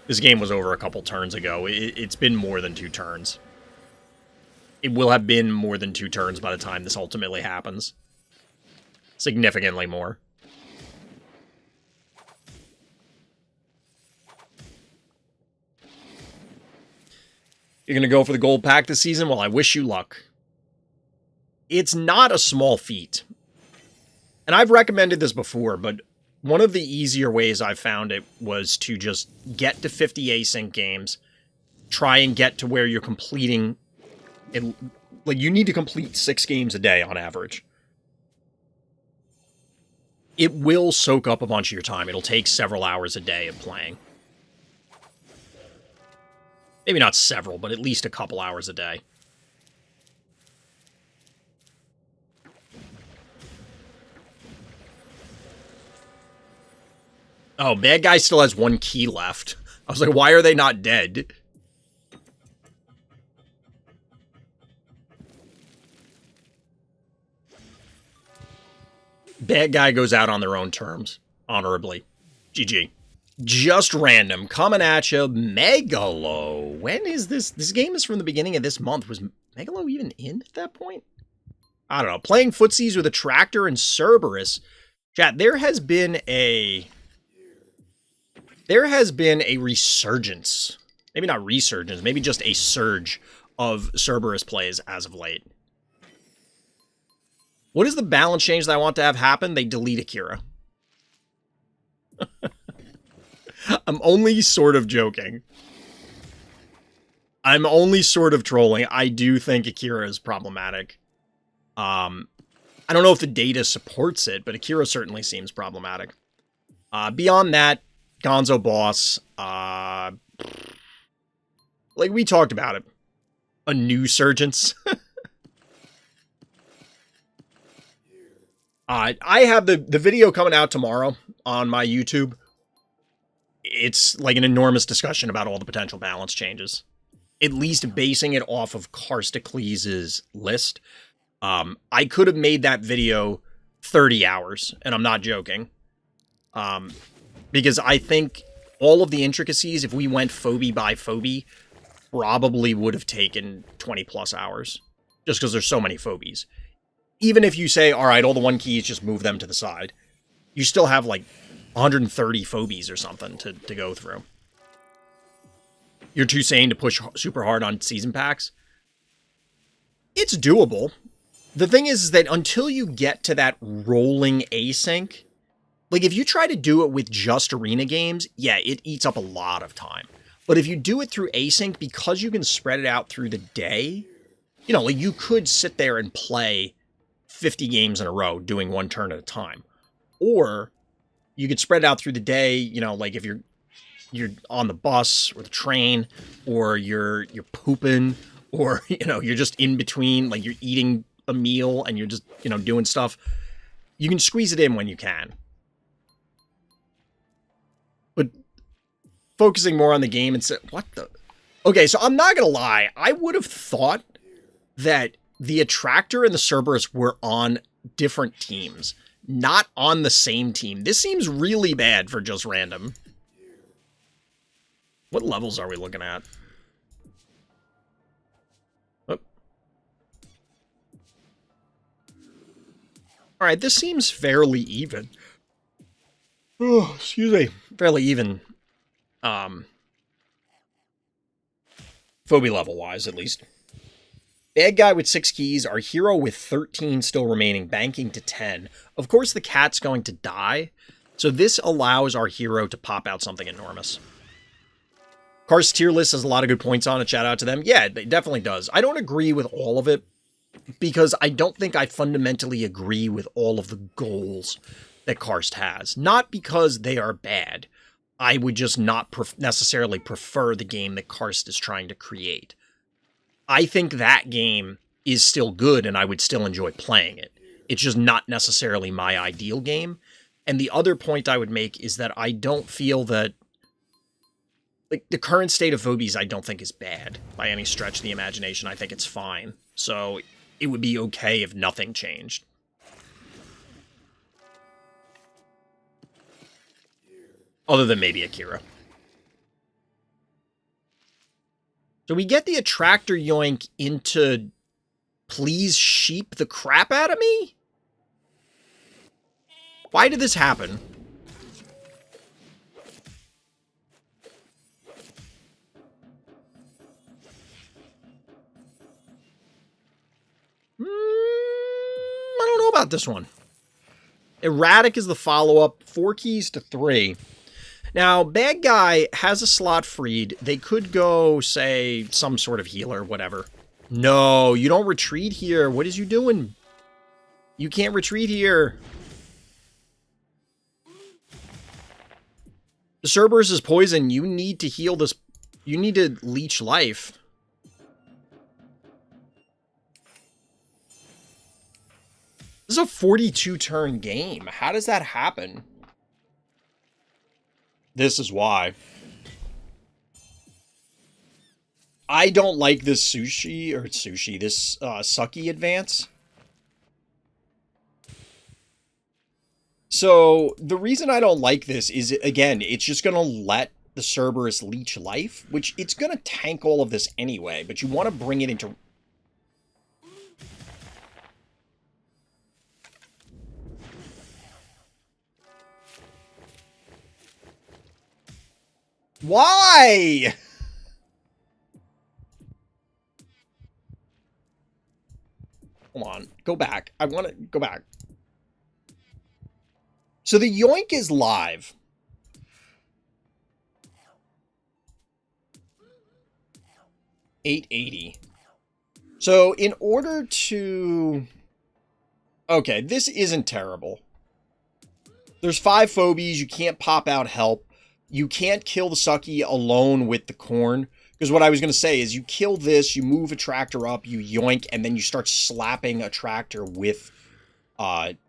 this game was over a couple turns ago. It's been more than 2 turns. It will have been more than 2 turns by the time this ultimately happens. Significantly more. You're going to go for the gold pack this season? Well, I wish you luck. It's not a small feat. And I've recommended this before, but one of the easier ways I found it was to just get to 50 async games, try and get to where you're completing it. Like, you need to complete 6 games a day on average. It will soak up a bunch of your time. It'll take several hours a day of playing. Maybe not several, but at least a couple hours a day. Oh, bad guy still has 1 key left. I was like, why are they not dead? Bad guy goes out on their own terms. Honorably. GG. Just Random, coming at you. Megalo. When is this? This game is from the beginning of this month. Was Megalo even in at that point? I don't know. Playing footsies with a tractor and Cerberus. Chat, there has been a resurgence. Maybe not resurgence, maybe just a surge of Cerberus plays as of late. What is the balance change that I want to have happen? They delete Akira. I'm only sort of joking. I'm only sort of trolling. I do think Akira is problematic. I don't know if the data supports it, but Akira certainly seems problematic. Beyond that, Gonzo Boss, like we talked about it. A new surgence. I have the video coming out tomorrow on my YouTube. It's like an enormous discussion about all the potential balance changes. At least basing it off of Karst list. I could have made that video 30 hours, and I'm not joking. Because I think all of the intricacies, if we went Phobie by Phobie, probably would have taken 20 plus hours. Just because there's so many Phobies. Even if you say, all right, all the 1 keys, just move them to the side. You still have like 130 Phobies or something to go through. You're too sane to push super hard on season packs. It's doable. The thing is that until you get to that rolling async, like if you try to do it with just arena games, yeah, it eats up a lot of time. But if you do it through async, because you can spread it out through the day, you know, like you could sit there and play 50 games in a row doing 1 turn at a time. Or you could spread it out through the day, you know, like if you're on the bus or the train, or you're pooping, or, you know, you're just in between, like you're eating a meal and you're just, you know, doing stuff. You can squeeze it in when you can. But focusing more on the game and say, what the? Okay, so I'm not going to lie. I would have thought that the Attractor and the Cerberus were on different teams, not on the same team. This seems really bad for Just Random. What levels are we looking at? Oh. Alright, this seems fairly even. Oh, excuse me. Fairly even. Phobie level-wise, at least. Bad guy with 6 keys, our hero with 13 still remaining, banking to 10. Of course, the cat's going to die, so this allows our hero to pop out something enormous. Karst tier list has a lot of good points on it. Shout out to them. Yeah, it definitely does. I don't agree with all of it, because I don't think I fundamentally agree with all of the goals that Karst has. Not because they are bad. I would just not necessarily prefer the game that Karst is trying to create. I think that game is still good and I would still enjoy playing it. It's just not necessarily my ideal game. And the other point I would make is that I don't feel that, like, the current state of Phobies I don't think is bad by any stretch of the imagination. I think it's fine. So it would be okay if nothing changed. Other than maybe Akira. So we get the Attractor yoink into please sheep the crap out of me? Why did this happen? I don't know about this one. Erratic is the follow-up. 4 keys to 3. Now, bad guy has a slot freed. They could go, say, some sort of healer, whatever. No, you don't retreat here. What is you doing? You can't retreat here. The Cerberus is poison. You need to heal this. You need to leech life. This is a 42-turn game. How does that happen? This is why. I don't like this this Sucky advance. So the reason I don't like this is, again, it's just going to let the Cerberus leech life, which it's going to tank all of this anyway, but you want to bring it into... Why? Hold on. Go back. I want to go back. So the Yoink is live. $880. So in order to... Okay, this isn't terrible. There's 5 Phobies. You can't pop out help. You can't kill the Sucky alone with the corn. Because what I was going to say is you kill this, you move a tractor up, you yoink, and then you start slapping a tractor with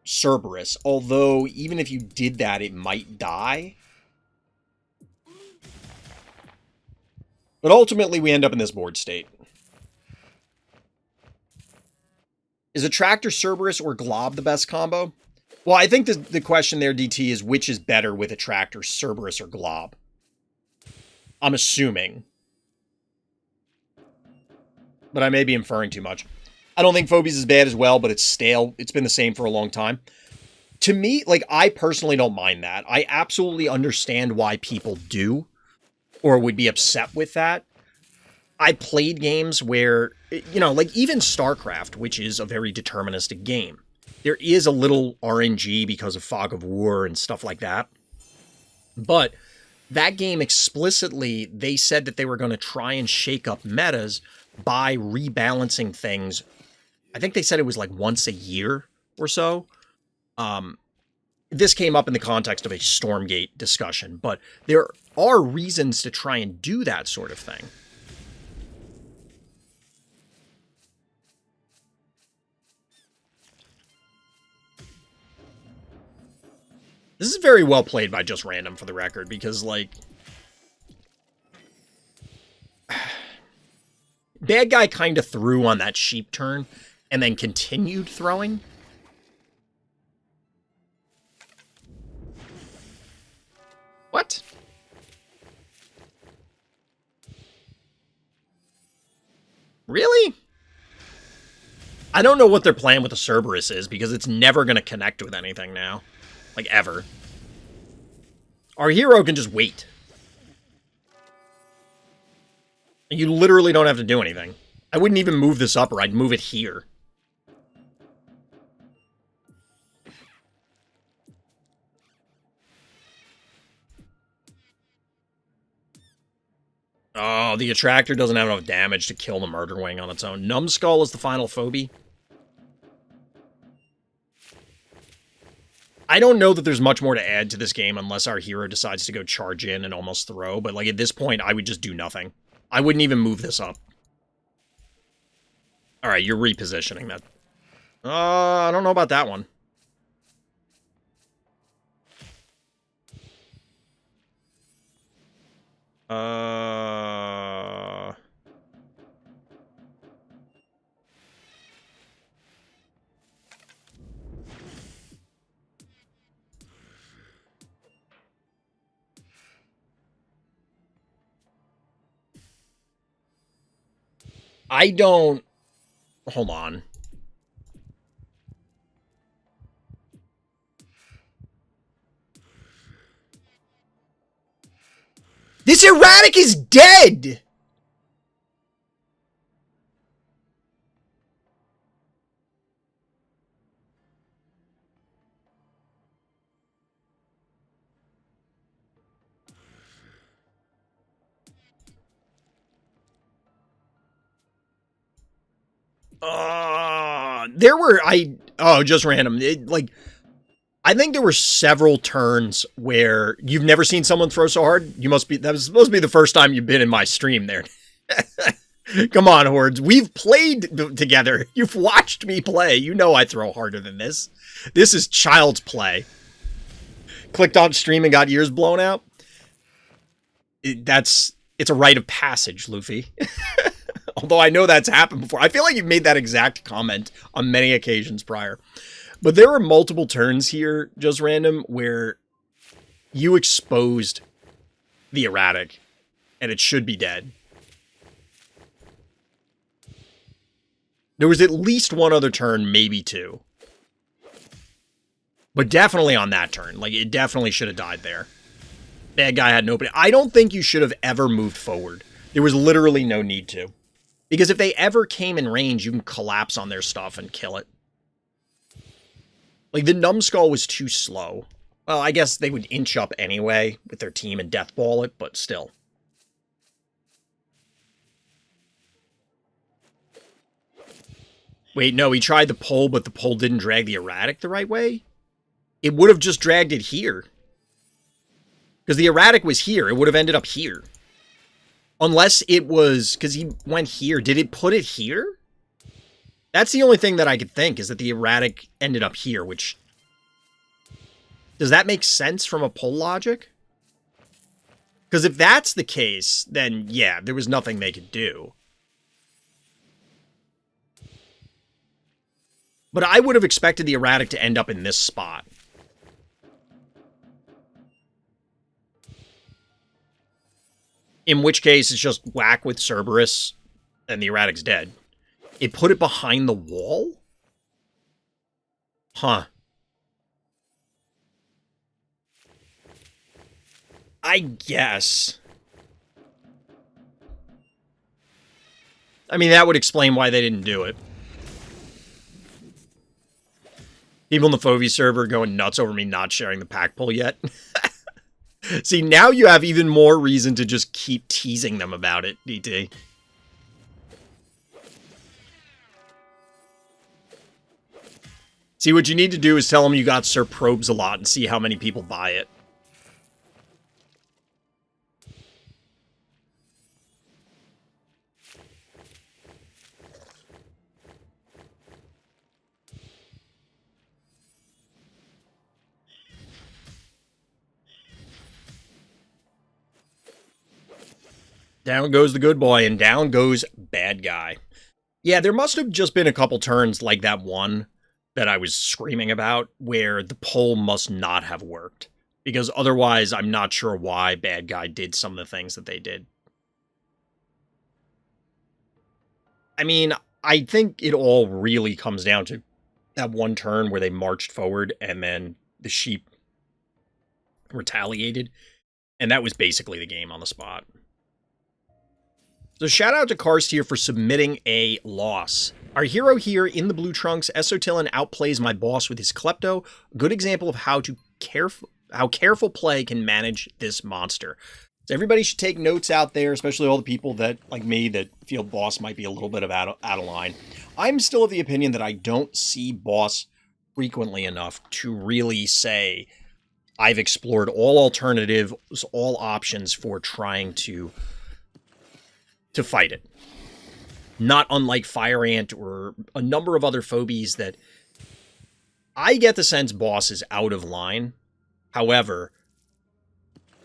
Cerberus. Although, even if you did that, it might die. But ultimately, we end up in this board state. Is a tractor, Cerberus, or Glob the best combo? Well, I think the question there, DT, is which is better with a tractor, Cerberus or Glob? I'm assuming. But I may be inferring too much. I don't think Phobies is bad as well, but it's stale. It's been the same for a long time. To me, like, I personally don't mind that. I absolutely understand why people do, or would be upset with that. I played games where, you know, like even StarCraft, which is a very deterministic game. There is a little RNG because of Fog of War and stuff like that. But that game explicitly, they said that they were going to try and shake up metas by rebalancing things. I think they said it was like once a year or so. This came up in the context of a Stormgate discussion, but there are reasons to try and do that sort of thing. This is very well played by Just Random, for the record, because, like... Bad guy kind of threw on that sheep turn, and then continued throwing. What? Really? I don't know what their plan with the Cerberus is, because it's never going to connect with anything now. Like, ever. Our hero can just wait. You literally don't have to do anything. I wouldn't even move this up, or I'd move it here. Oh, the Attractor doesn't have enough damage to kill the Murderwing on its own. Numbskull is the final Phobie. I don't know that there's much more to add to this game unless our hero decides to go charge in and almost throw, but like at this point, I would just do nothing. I wouldn't even move this up. Alright, you're repositioning that. I don't know about that one. I don't... Hold on. This erratic is dead! There were, just random. I think there were several turns where you've never seen someone throw so hard. That was supposed to be the first time you've been in my stream there. Come on, Hordes. We've played together. You've watched me play. You know I throw harder than this. This is child's play. Clicked on stream and got ears blown out. It's a rite of passage, Luffy. Although I know that's happened before. I feel like you've made that exact comment on many occasions prior. But there were multiple turns here, just random, where you exposed the erratic, and it should be dead. There was at least one other turn, maybe two. But definitely on that turn. Like, it definitely should have died there. Bad guy had an opening. I don't think you should have ever moved forward. There was literally no need to. Because if they ever came in range, you can collapse on their stuff and kill it. Like, the numbskull was too slow. Well, I guess they would inch up anyway with their team and deathball it, but still. Wait, no, he tried the pole, but the pole didn't drag the erratic the right way? It would have just dragged it here. Because the erratic was here. It would have ended up here. Unless it was... Because he went here. Did it put it here? That's the only thing that I could think, is that the erratic ended up here, which... Does that make sense from a pole logic? Because if that's the case, then yeah, there was nothing they could do. But I would have expected the erratic to end up in this spot. In which case, it's just whack with Cerberus, and the erratic's dead. It put it behind the wall? Huh. I guess. I mean, that would explain why they didn't do it. People in the Phobies server going nuts over me not sharing the pack pull yet. See, now you have even more reason to just keep teasing them about it, DT. See, what you need to do is tell them you got Sir Probes a lot and see how many people buy it. Down goes the good boy, and down goes bad guy. Yeah, there must have just been a couple turns like that one that I was screaming about, where the poll must not have worked. Because otherwise, I'm not sure why bad guy did some of the things that they did. I mean, I think it all really comes down to that one turn where they marched forward, and then the sheep retaliated. And that was basically the game on the spot. So shout out to Karst here for submitting a loss. Our hero here in the blue trunks, Esotilin, outplays my boss with his Klepto. Good example of how careful play can manage this monster. So everybody should take notes out there, especially all the people that, like me, that feel boss might be a little bit of out of line. I'm still of the opinion that I don't see boss frequently enough to really say I've explored all alternatives, all options for trying to fight it. Not unlike Fire Ant or a number of other phobies that I get the sense boss is out of line. However,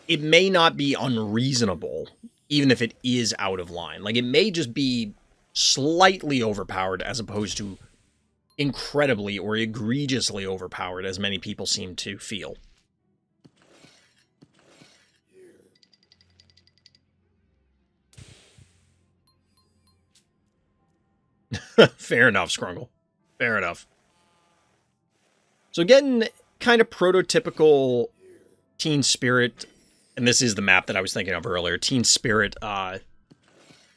it may not be unreasonable, even if it is out of line. Like, it may just be slightly overpowered as opposed to incredibly or egregiously overpowered, as many people seem to feel. Fair enough, Scrungle. Fair enough. So getting kind of prototypical Teen Spirit, and this is the map that I was thinking of earlier, Teen Spirit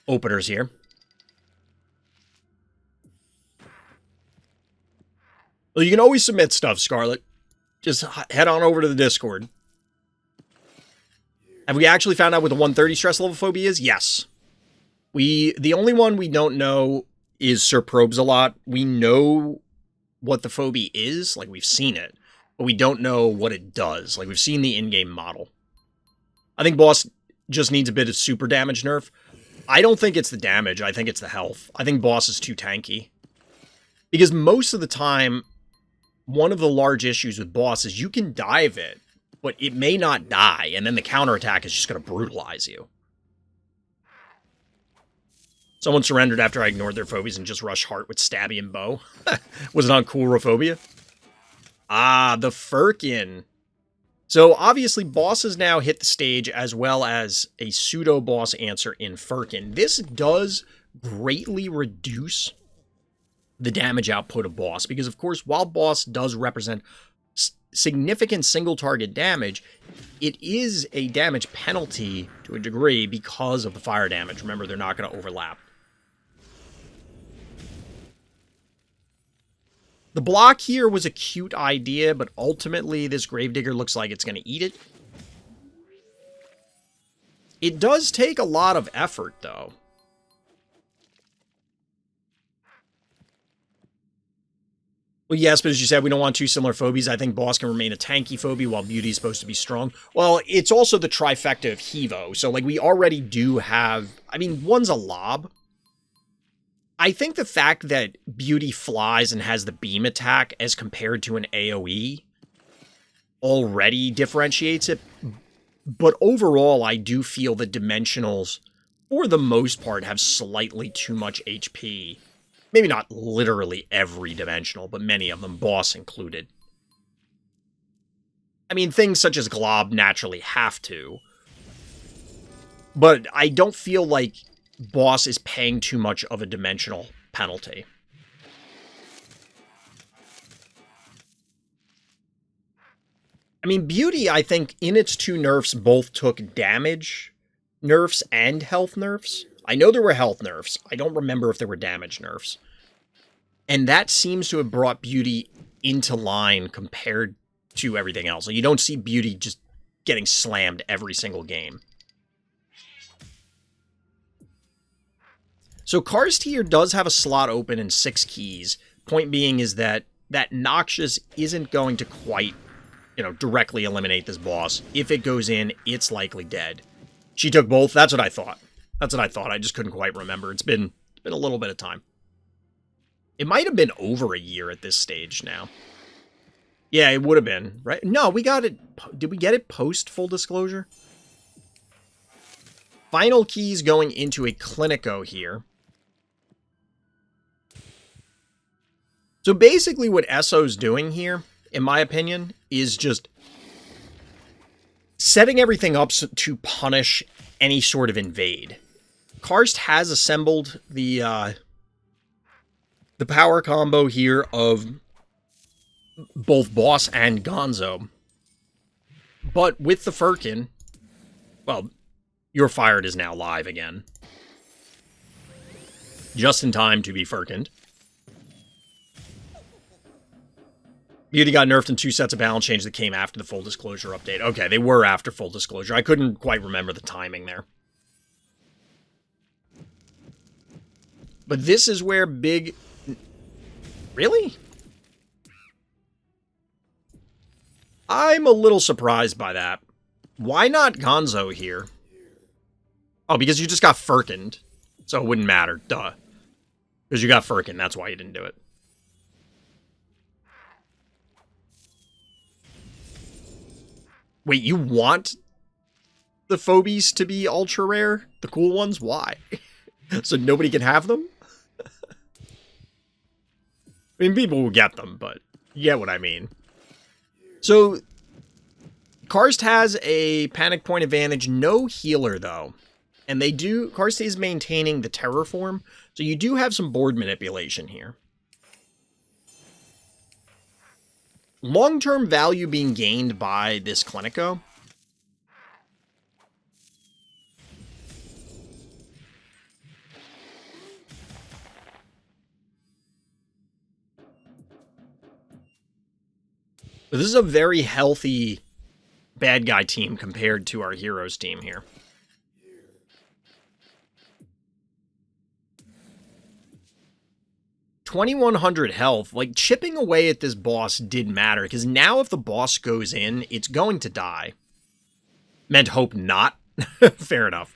openers here. Well, you can always submit stuff, Scarlet. Just head on over to the Discord. Have we actually found out what the 130 stress level phobia is? Yes. The only one we don't know is Sir Probes a lot. We know what the phobia is, like we've seen it, but we don't know what it does. Like, we've seen the in-game model. I think boss just needs a bit of super damage nerf. I don't think it's the damage, I think it's the health. I think boss is too tanky. Because most of the time, one of the large issues with boss is you can dive it, but it may not die, and then the counterattack is just going to brutalize you. Someone surrendered after I ignored their phobies and just rushed heart with stabby and bow. Was it on Coolrophobia? Ah, the Firkin. So obviously bosses now hit the stage as well as a pseudo-boss answer in Firkin. This does greatly reduce the damage output of boss because, of course, while boss does represent significant single target damage, it is a damage penalty to a degree because of the fire damage. Remember, they're not going to overlap. The block here was a cute idea, but ultimately this Gravedigger looks like it's going to eat it. It does take a lot of effort, though. Well, yes, but as you said, we don't want two similar phobies. I think boss can remain a tanky phobie while beauty is supposed to be strong. Well, it's also the trifecta of Hevo. So, like, we already do have... I mean, one's a lob. I think the fact that beauty flies and has the beam attack as compared to an AoE already differentiates it. But overall, I do feel the dimensionals, for the most part, have slightly too much HP. Maybe not literally every dimensional, but many of them, boss included. I mean, things such as Glob naturally have to. But I don't feel like boss is paying too much of a dimensional penalty. I mean, beauty, I think, in its two nerfs, both took damage nerfs and health nerfs. I know there were health nerfs. I don't remember if there were damage nerfs. And that seems to have brought beauty into line compared to everything else. Like, you don't see beauty just getting slammed every single game. So Karst here does have a slot open and 6 keys. Point being is that Noxious isn't going to quite, directly eliminate this boss. If it goes in, it's likely dead. She took both. That's what I thought. I just couldn't quite remember. It's been a little bit of time. It might have been over a year at this stage now. Yeah, it would have been, right? No, we got it. Did we get it post full disclosure? Final keys going into a Clinico here. So basically what Esso's doing here, in my opinion, is just setting everything up to punish any sort of invade. Karst has assembled the power combo here of both boss and Gonzo. But with the Firkin, well, You're Fired is now live again. Just in time to be Firkined. Beauty got nerfed in 2 sets of balance change that came after the full disclosure update. Okay, they were after full disclosure. I couldn't quite remember the timing there. But this is where big... Really? I'm a little surprised by that. Why not Gonzo here? Oh, because you just got Firkined. So it wouldn't matter. Duh. Because you got Firkin. That's why you didn't do it. Wait, you want the Phobies to be ultra rare? The cool ones? Why? So nobody can have them? I mean, people will get them, but you get what I mean. So, Karst has a panic point advantage, no healer, though. And Karst is maintaining the terror form, so you do have some board manipulation here. Long-term value being gained by this Clinico. But this is a very healthy bad guy team compared to our heroes team here. $2,100 health. Like, chipping away at this boss did matter, because now if the boss goes in, it's going to die. Meant hope not. Fair enough.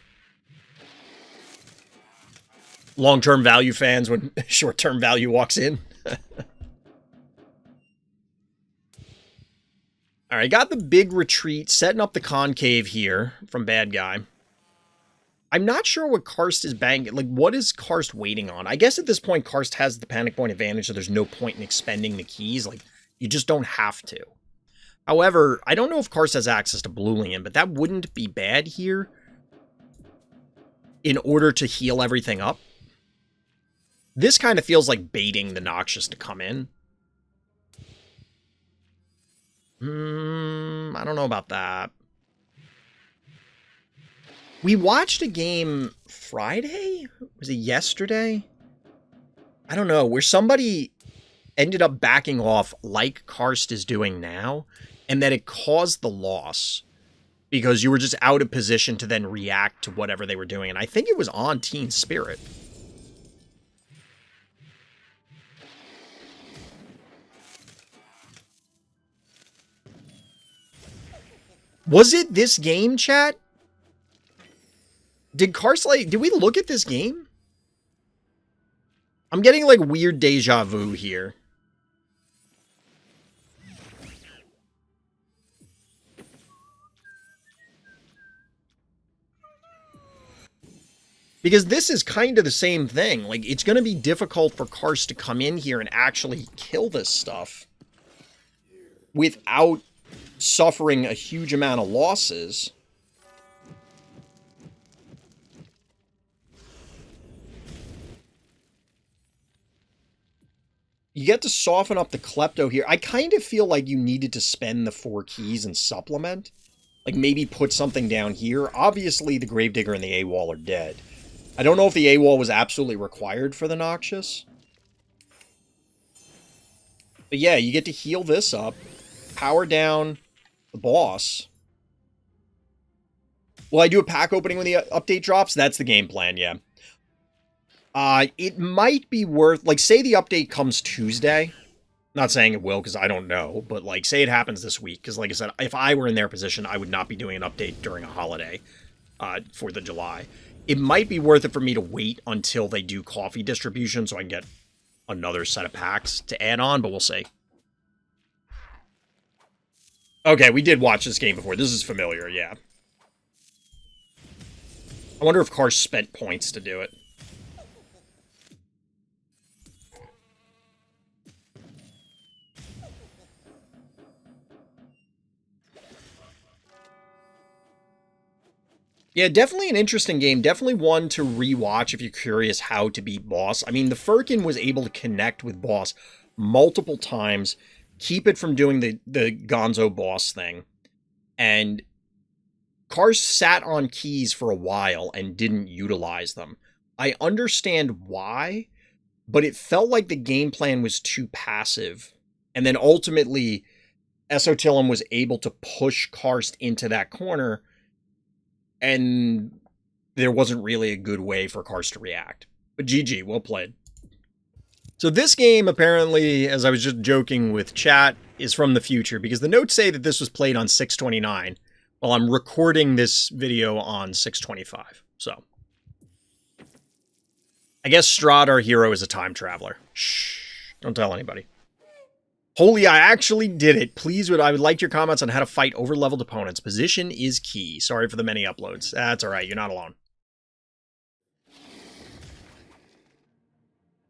Long-term value fans when short-term value walks in. Alright, got the big retreat, setting up the concave here from bad guy. I'm not sure what Karst is banging. Like, what is Karst waiting on? I guess at this point, Karst has the panic point advantage, so there's no point in expending the keys. Like, You just don't have to. However, I don't know if Karst has access to Bluelian, but that wouldn't be bad here in order to heal everything up. This kind of feels like baiting the Noxious to come in. I don't know about that. We watched a game Friday? Was it yesterday? I don't know, where somebody ended up backing off like Karst is doing now, and that it caused the loss because you were just out of position to then react to whatever they were doing. And I think it was on Teen Spirit. Was it this game, chat? Did Karst, like, did we look at this game? I'm getting, like, weird deja vu here. Because this is kind of the same thing. Like, it's going to be difficult for Karst to come in here and actually kill this stuff without suffering a huge amount of losses. You get to soften up the Klepto here. I kind of feel like you needed to spend the 4 keys and supplement. Like, maybe put something down here. Obviously, the Gravedigger and the AWOL are dead. I don't know if the AWOL was absolutely required for the Noxious. But yeah, you get to heal this up. Power down the boss. Will I do a pack opening when the update drops? That's the game plan, yeah. It might be worth, like, say the update comes Tuesday. Not saying it will, because I don't know, but, like, say it happens this week, because, like I said, if I were in their position, I would not be doing an update during a holiday, for the July. It might be worth it for me to wait until they do coffee distribution, so I can get another set of packs to add on, but we'll see. Okay, we did watch this game before. This is familiar, yeah. I wonder if Karst spent points to do it. Yeah, definitely an interesting game. Definitely one to rewatch if you're curious how to beat boss. I mean, the Firkin was able to connect with boss multiple times, keep it from doing the Gonzo boss thing, and Karst sat on keys for a while and didn't utilize them. I understand why, but it felt like the game plan was too passive. And then ultimately, Esotilum was able to push Karst into that corner, and there wasn't really a good way for Karst to react. But GG, well played. So this game, apparently, as I was just joking with chat, is from the future, because the notes say that this was played on 6/29, while I'm recording this video on 6/25. So I guess Strahd, our hero, is a time traveler. Shh, don't tell anybody. Holy, I actually did it. Please, I would like your comments on how to fight over-leveled opponents. Position is key. Sorry for the many uploads. That's alright, you're not alone.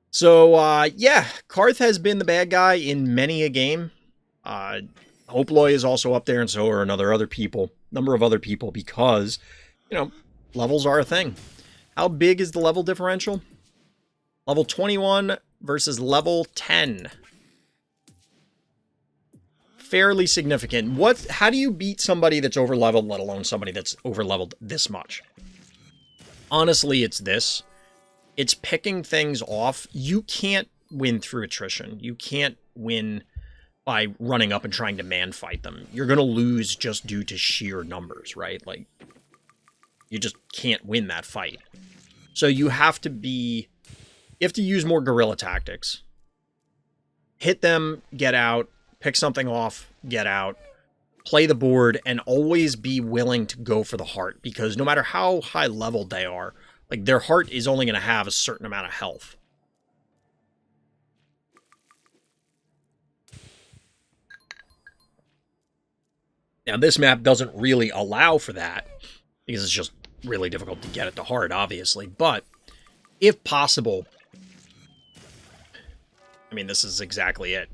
So, yeah, Karth has been the bad guy in many a game. Hoploy is also up there, and so are number of other people, because, you know, levels are a thing. How big is the level differential? Level 21 versus level 10. Fairly significant. How do you beat somebody that's over-leveled, let alone somebody that's over-leveled this much? Honestly, it's this. It's picking things off. You can't win through attrition. You can't win by running up and trying to man-fight them. You're going to lose just due to sheer numbers, right? Like, you just can't win that fight. So you have to use more guerrilla tactics. Hit them, get out, pick something off, get out, play the board, and always be willing to go for the heart, because no matter how high leveled they are, like, their heart is only going to have a certain amount of health. Now, this map doesn't really allow for that, because it's just really difficult to get at the heart, obviously, but if possible, I mean, this is exactly it.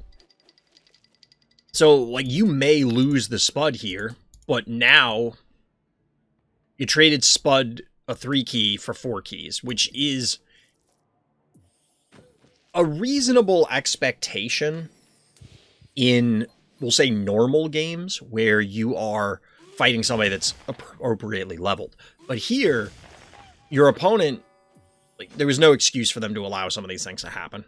So, like, you may lose the Spud here, but now you traded Spud a 3-key for 4 keys, which is a reasonable expectation in, we'll say, normal games where you are fighting somebody that's appropriately leveled. But here, your opponent, like, there was no excuse for them to allow some of these things to happen.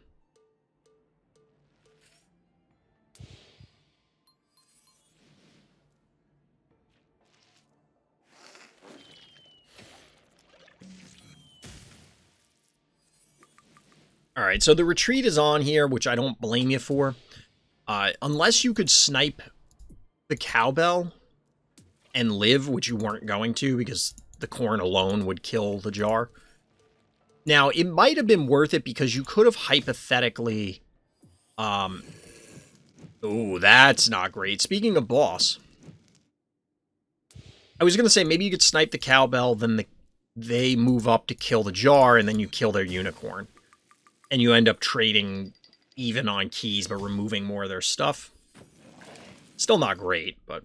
All right, so the retreat is on here, which I don't blame you for. Unless you could snipe the cowbell and live, which you weren't going to because the corn alone would kill the jar. Now, it might have been worth it because you could have hypothetically... Ooh, that's not great. Speaking of boss, I was going to say maybe you could snipe the cowbell, then they move up to kill the jar, and then you kill their unicorn. And you end up trading even on keys, but removing more of their stuff. Still not great, but...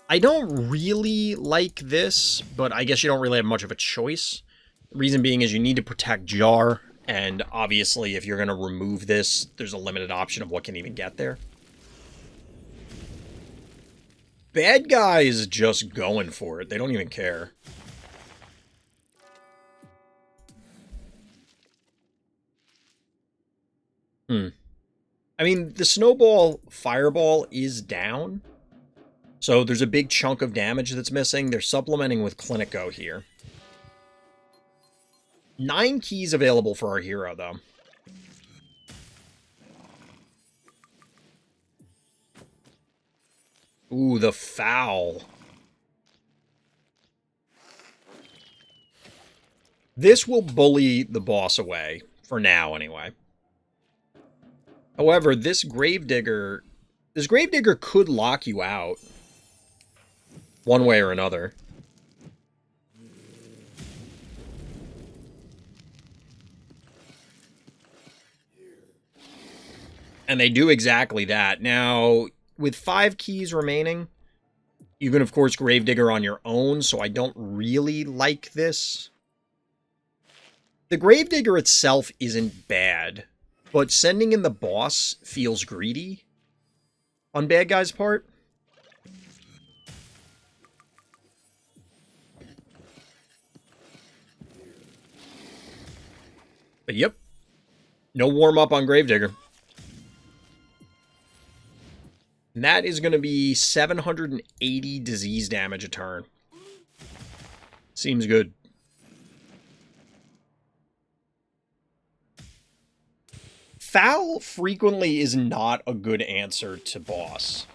I don't really like this, but I guess you don't really have much of a choice. The reason being is you need to protect jar, and obviously if you're going to remove this, there's a limited option of what can even get there. Bad guy is just going for it. They don't even care. I mean, the snowball fireball is down. So there's a big chunk of damage that's missing. They're supplementing with Clinico here. 9 keys available for our hero, though. Ooh, the foul. This will bully the boss away, for now anyway. However, this Gravedigger could lock you out. One way or another. And they do exactly that. Now, with 5 keys remaining, you can, of course, Gravedigger on your own, so I don't really like this. The Gravedigger itself isn't bad, but sending in the boss feels greedy on bad guy's part. But yep, no warm-up on Gravedigger. And that is going to be 780 disease damage a turn. Seems good. Foul frequently is not a good answer to boss.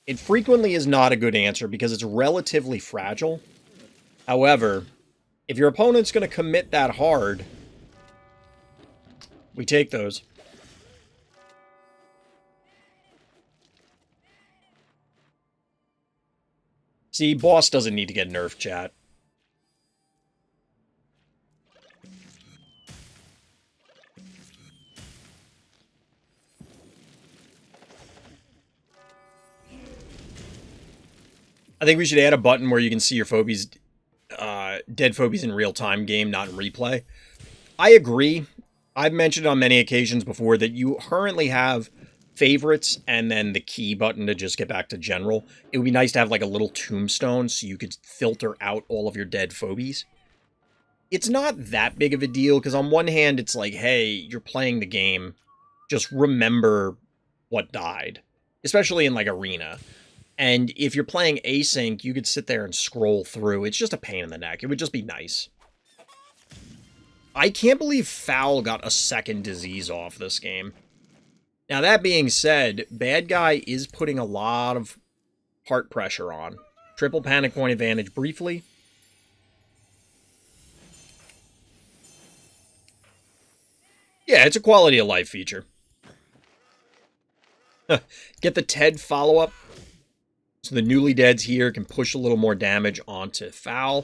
It frequently is not a good answer because it's relatively fragile. However, if your opponent's going to commit that hard, we take those. See, boss doesn't need to get nerfed, chat. I think we should add a button where you can see your Phobies, dead Phobies in real-time game, not in replay. I agree. I've mentioned on many occasions before that you currently have favorites and then the key button to just get back to general. It would be nice to have like a little tombstone so you could filter out all of your dead Phobies. It's not that big of a deal because on one hand it's like, hey, you're playing the game. Just remember what died. Especially in like arena. And if you're playing async, you could sit there and scroll through. It's just a pain in the neck. It would just be nice. I can't believe Foul got a second disease off this game. Now, that being said, bad guy is putting a lot of heart pressure on. Triple panic point advantage briefly. Yeah, it's a quality of life feature. Get the Ted follow-up. So the newly deads here can push a little more damage onto Foul.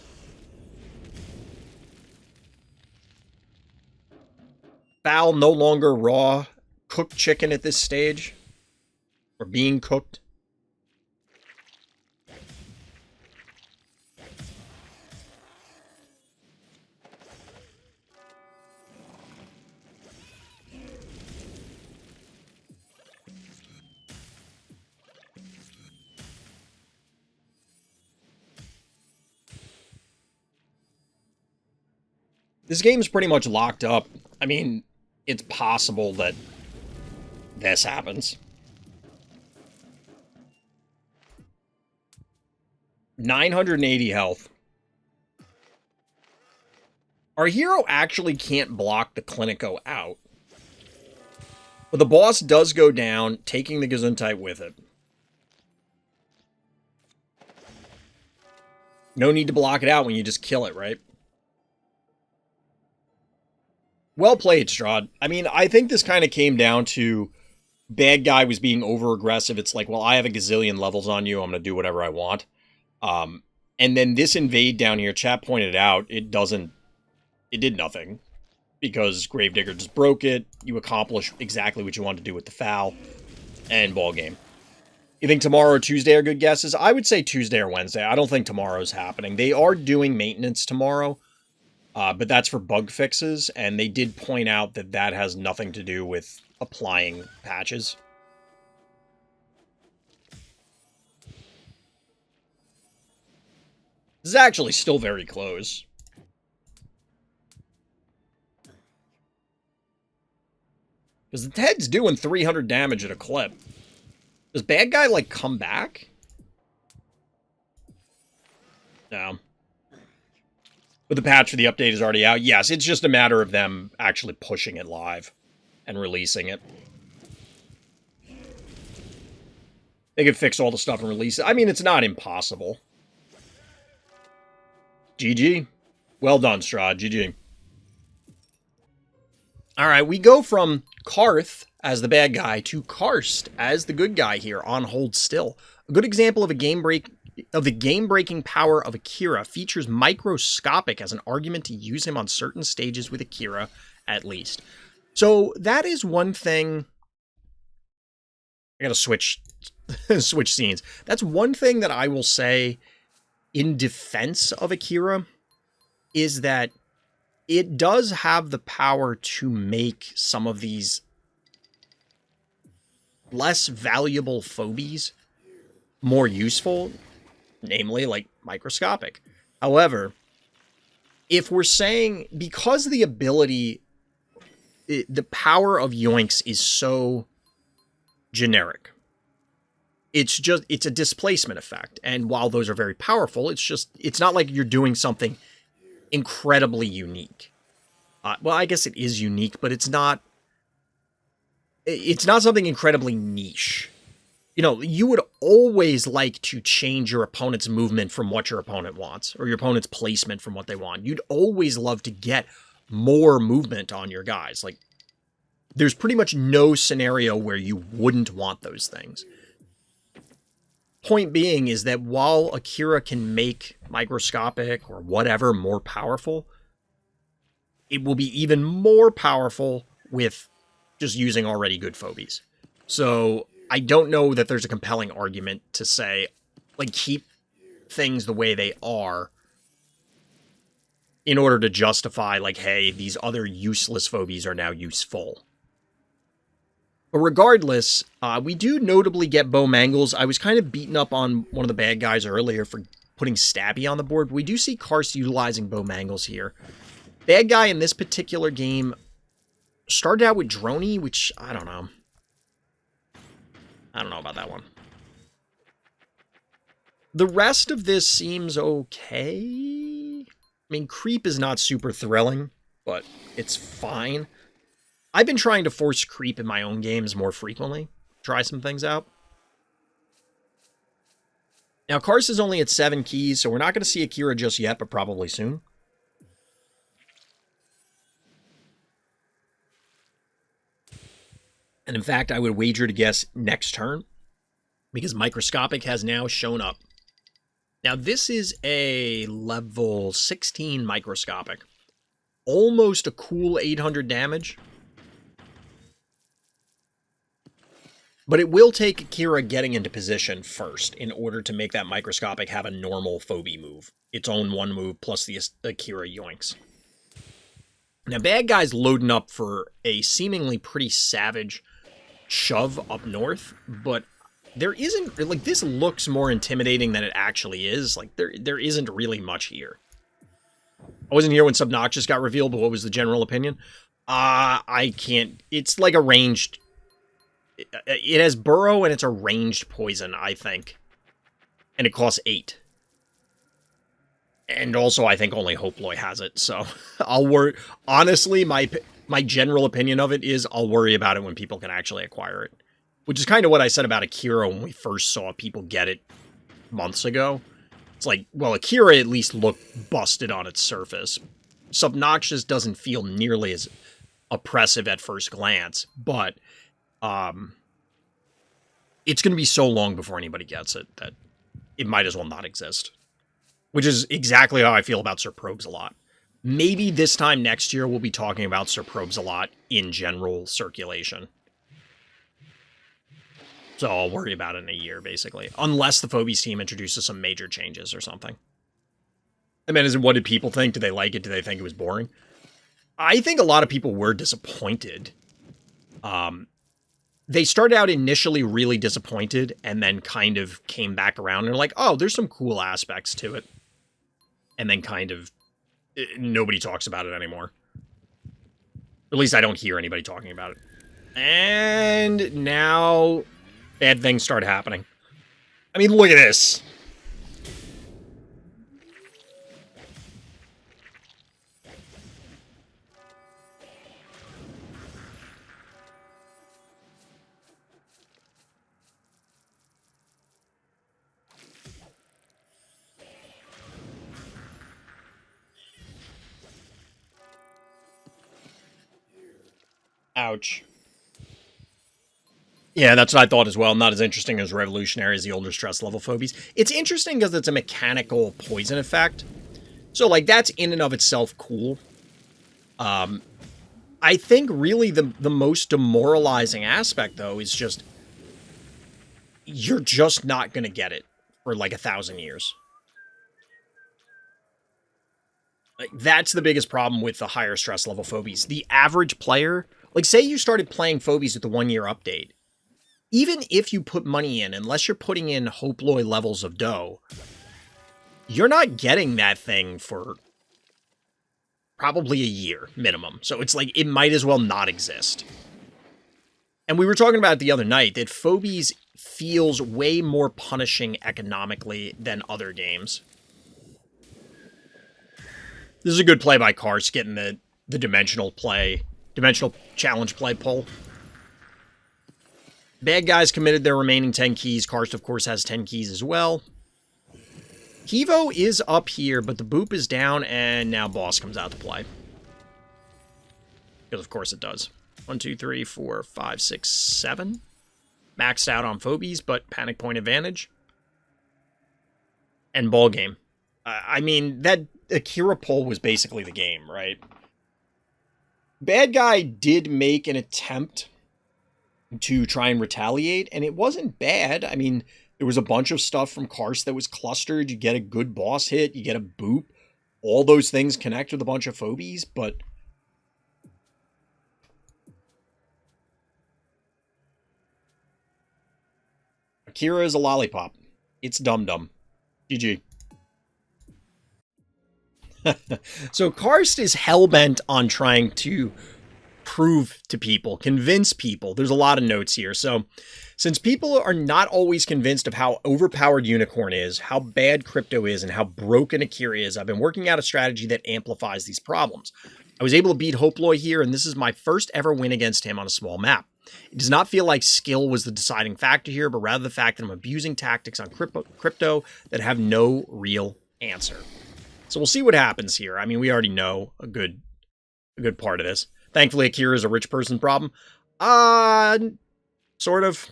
Foul no longer raw cooked chicken at this stage. Or being cooked. This game's pretty much locked up. I mean, it's possible that this happens. 980 health. Our hero actually can't block the Clinico out. But the boss does go down, taking the Gesundheit with it. No need to block it out when you just kill it, right? Well played, Strahd. I mean, I think this kind of came down to bad guy was being over-aggressive. It's like, well, I have a gazillion levels on you. I'm going to do whatever I want. And then this invade down here, chat pointed out, it did nothing. Because Gravedigger just broke it. You accomplish exactly what you wanted to do with the foul. And ball game. You think tomorrow or Tuesday are good guesses? I would say Tuesday or Wednesday. I don't think tomorrow's happening. They are doing maintenance tomorrow. But that's for bug fixes, and they did point out that that has nothing to do with applying patches. This is actually still very close. Because the Ted's doing 300 damage at a clip. Does bad guy, like, come back? No. But the patch for the update is already out. Yes, it's just a matter of them actually pushing it live and releasing it. They could fix all the stuff and release it. I mean, it's not impossible. GG. Well done, Strahd. GG. Alright, we go from Karth as the bad guy to Karst as the good guy here on hold still. A good example of a the game-breaking power of Akira features microscopic as an argument to use him on certain stages with Akira, at least. So that is one thing. I gotta switch scenes. That's one thing that I will say in defense of Akira is that it does have the power to make some of these less valuable phobies more useful, namely like microscopic. However, if we're saying because the ability, the power of Yoinks is so generic, it's a displacement effect. And while those are very powerful, it's not like you're doing something incredibly unique. Well, I guess it is unique, but it's not something incredibly niche. You know, you would always like to change your opponent's movement from what your opponent wants, or your opponent's placement from what they want. You'd always love to get more movement on your guys. Like, there's pretty much no scenario where you wouldn't want those things. Point being is that while Akira can make microscopic or whatever more powerful, it will be even more powerful with just using already good phobies. So I don't know that there's a compelling argument to say, like, keep things the way they are in order to justify, like, hey, these other useless phobies are now useful. But regardless, we do notably get Bow Mangles. I was kind of beaten up on one of the bad guys earlier for putting Stabby on the board, but we do see Karst utilizing Bow Mangles here. Bad guy in this particular game started out with Droney, which, I don't know. I don't know about that one. The rest of this seems okay. I mean, Creep is not super thrilling, but it's fine. I've been trying to force Creep in my own games more frequently. Try some things out. Now, Karst is only at 7 keys, so we're not going to see Akira just yet, but probably soon. And in fact, I would wager to guess next turn, because Microscopic has now shown up. Now, this is a level 16 Microscopic. Almost a cool 800 damage. But it will take Akira getting into position first in order to make that microscopic have a normal Phobie move. Its own one move plus the Akira yoinks. Now, bad guy's loading up for a seemingly pretty savage shove up north, but there isn't, like, this looks more intimidating than it actually is. Like, there isn't really much here. I wasn't here when Subnoxious got revealed, but what was the general opinion? I can't, it's like a ranged, it has burrow and it's a ranged poison, I think. And it costs 8. And also, I think only Hoploy has it, so I'll worry. Honestly, my general opinion of it is I'll worry about it when people can actually acquire it. Which is kind of what I said about Akira when we first saw people get it months ago. It's like, well, Akira at least looked busted on its surface. Subnoxious doesn't feel nearly as oppressive at first glance, but it's going to be so long before anybody gets it that it might as well not exist. Which is exactly how I feel about Sir Probes a lot. Maybe this time next year we'll be talking about Sir Probes a lot in general circulation. So I'll worry about it in a year, basically. Unless the Phobies team introduces some major changes or something. I mean, what did people think? Did they like it? Did they think it was boring? I think a lot of people were disappointed. They started out initially really disappointed and then kind of came back around and like, oh, there's some cool aspects to it. And then kind of, nobody talks about it anymore. At least I don't hear anybody talking about it. And now bad things start happening. I mean, look at this. Ouch. Yeah, that's what I thought as well. Not as interesting as revolutionary as the older stress level Phobies. It's interesting because it's a mechanical poison effect. So, like, that's in and of itself cool. I think really the most demoralizing aspect, though, is just you're just not going to get it for, like, 1,000 years. Like, that's the biggest problem with the higher stress level Phobies. The average player, like, say you started playing Phobies with the 1-year update. Even if you put money in, unless you're putting in Hoploy levels of dough, you're not getting that thing for probably a year minimum. So it's like, it might as well not exist. And we were talking about it the other night, that Phobies feels way more punishing economically than other games. This is a good play by Karst, getting the dimensional challenge play pull. Bad guys committed their remaining 10 keys. Karst, of course, has 10 keys as well. Hevo is up here, but the boop is down, and now boss comes out to play. Because, of course, it does. 1, 2, 3, 4, 5, 6, 7. Maxed out on Phobies, but panic point advantage. And ball game. I mean, that Akira pull was basically the game, right? Bad guy did make an attempt to try and retaliate, and it wasn't bad. I mean, there was a bunch of stuff from Karst that was clustered. You get a good boss hit, you get a boop. All those things connect with a bunch of Phobies, but Akira is a lollipop. It's dum-dum. GG. So Karst is hell-bent on trying to prove to people, convince people. There's a lot of notes here. So since people are not always convinced of how overpowered Unicorn is, how bad Crypto is, and how broken Akira is, I've been working out a strategy that amplifies these problems. I was able to beat Hoploy here, and this is my first ever win against him on a small map. It does not feel like skill was the deciding factor here, but rather the fact that I'm abusing tactics on Crypto that have no real answer. So we'll see what happens here. I mean, we already know a good part of this. Thankfully, Akira is a rich person problem. Sort of.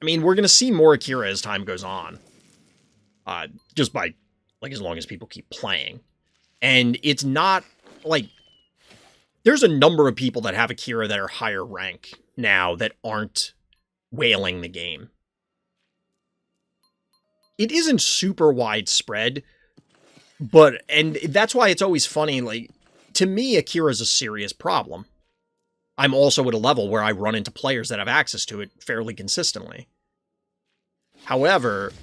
I mean, we're going to see more Akira as time goes on. Just by, like, as long as people keep playing. And it's not, like, there's a number of people that have Akira that are higher rank now that aren't whaling the game. It isn't super widespread, and that's why it's always funny, like, to me, Akira's a serious problem. I'm also at a level where I run into players that have access to it fairly consistently. However,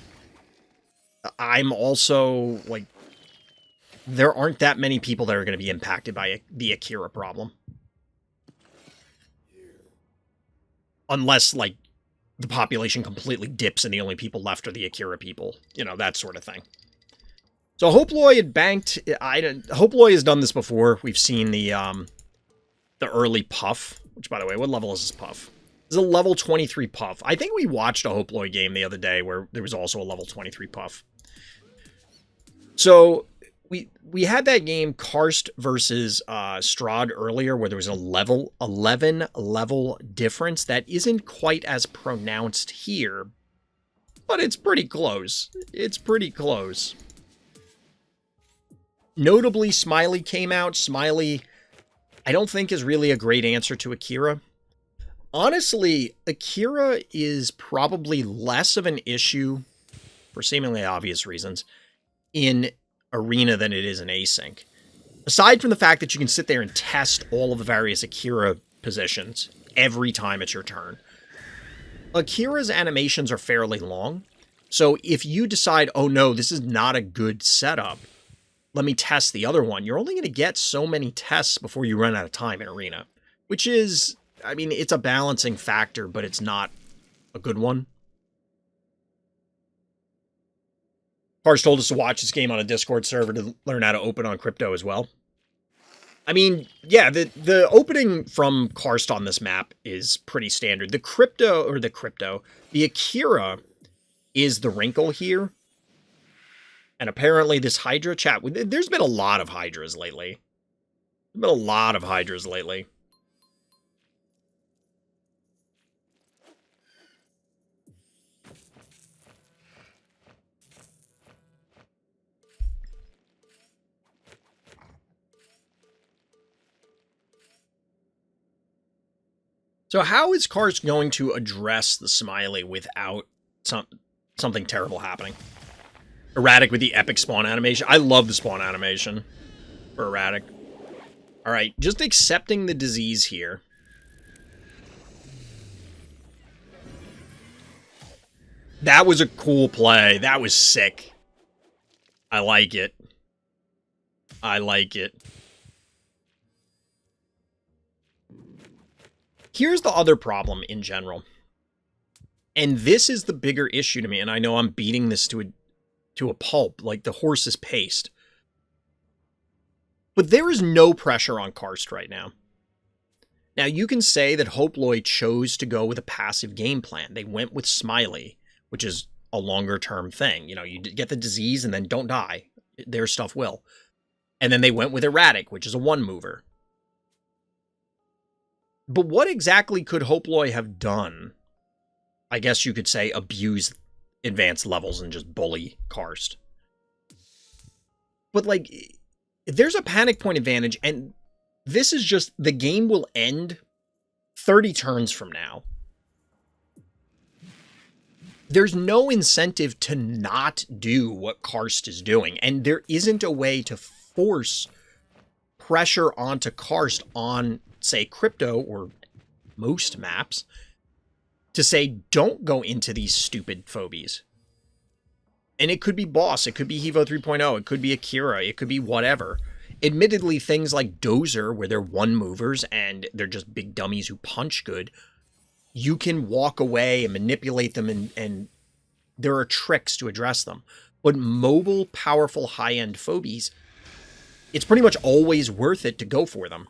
I'm also, like, there aren't that many people that are going to be impacted by the Akira problem. Unless, like, the population completely dips and the only people left are the Akira people. You know, that sort of thing. So Hoploy had banked... Hoploy has done this before. We've seen the early puff. Which, by the way, what level is this puff? This is a level 23 puff. I think we watched a Hoploy game the other day where there was also a level 23 puff. So we had that game Karst versus Strahd earlier where there was a 11 level difference that isn't quite as pronounced here, but it's pretty close. It's pretty close. Notably, Smiley came out. Smiley, I don't think, is really a great answer to Akira. Honestly, Akira is probably less of an issue, for seemingly obvious reasons, in Arena than it is in Async. Aside from the fact that you can sit there and test all of the various Akira positions every time it's your turn, Akira's animations are fairly long. So if you decide, oh no, this is not a good setup, let me test the other one, you're only going to get so many tests before you run out of time in Arena. Which is, I mean, it's a balancing factor, but it's not a good one. Karst told us to watch this game on a Discord server to learn how to open on crypto as well. I mean, yeah, the opening from Karst on this map is pretty standard. The Akira is the wrinkle here. And apparently this Hydra chat, there's been a lot of Hydras lately. So how is Karst going to address the Smiley without something terrible happening? Erratic with the epic spawn animation. I love the spawn animation for Erratic. Alright, just accepting the disease here. That was a cool play. That was sick. I like it. I like it. Here's the other problem in general. And this is the bigger issue to me, and I know I'm beating this to a pulp, like the horse is paced. But there is no pressure on Karst right now. Now, you can say that Hoploy chose to go with a passive game plan. They went with Smiley, which is a longer-term thing. You know, you get the disease and then don't die. Their stuff will. And then they went with Erratic, which is a one-mover. But what exactly could Hoploy have done? I guess you could say abuse advanced levels and just bully Karst. But, like, there's a panic point advantage, and this is just, the game will end 30 turns from now. There's no incentive to not do what Karst is doing, and there isn't a way to force pressure onto Karst on, say, crypto or most maps to say, don't go into these stupid phobies. And it could be Boss, it could be Hevo 3.0, it could be Akira, it could be whatever. Admittedly, things like Dozer, where they're one-movers and they're just big dummies who punch good, you can walk away and manipulate them, and there are tricks to address them. But mobile, powerful, high-end phobies, it's pretty much always worth it to go for them.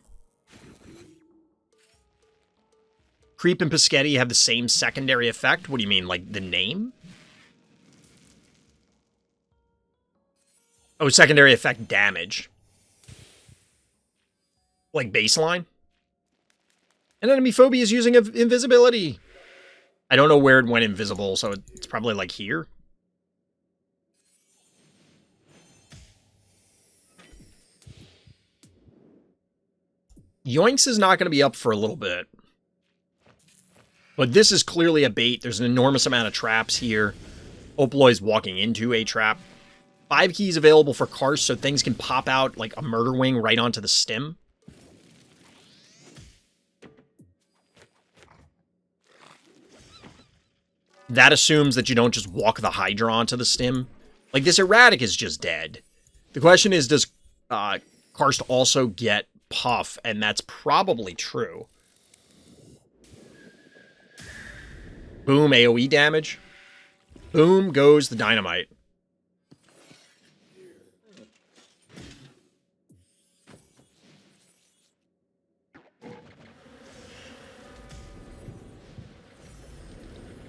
Creep and Piscetti have the same secondary effect? What do you mean, like the name? Oh, secondary effect damage. Like baseline? An enemy phobia is using invisibility. I don't know where it went invisible, so it's probably like here. Yoinks is not going to be up for a little bit. But this is clearly a bait. There's an enormous amount of traps here. Opaloy's walking into a trap. 5 keys available for Karst, so things can pop out like a Murder Wing right onto the stem. That assumes that you don't just walk the Hydra onto the stem. Like, this Erratic is just dead. The question is, does Karst also get Puff? And that's probably true. Boom, AoE damage. Boom goes the dynamite.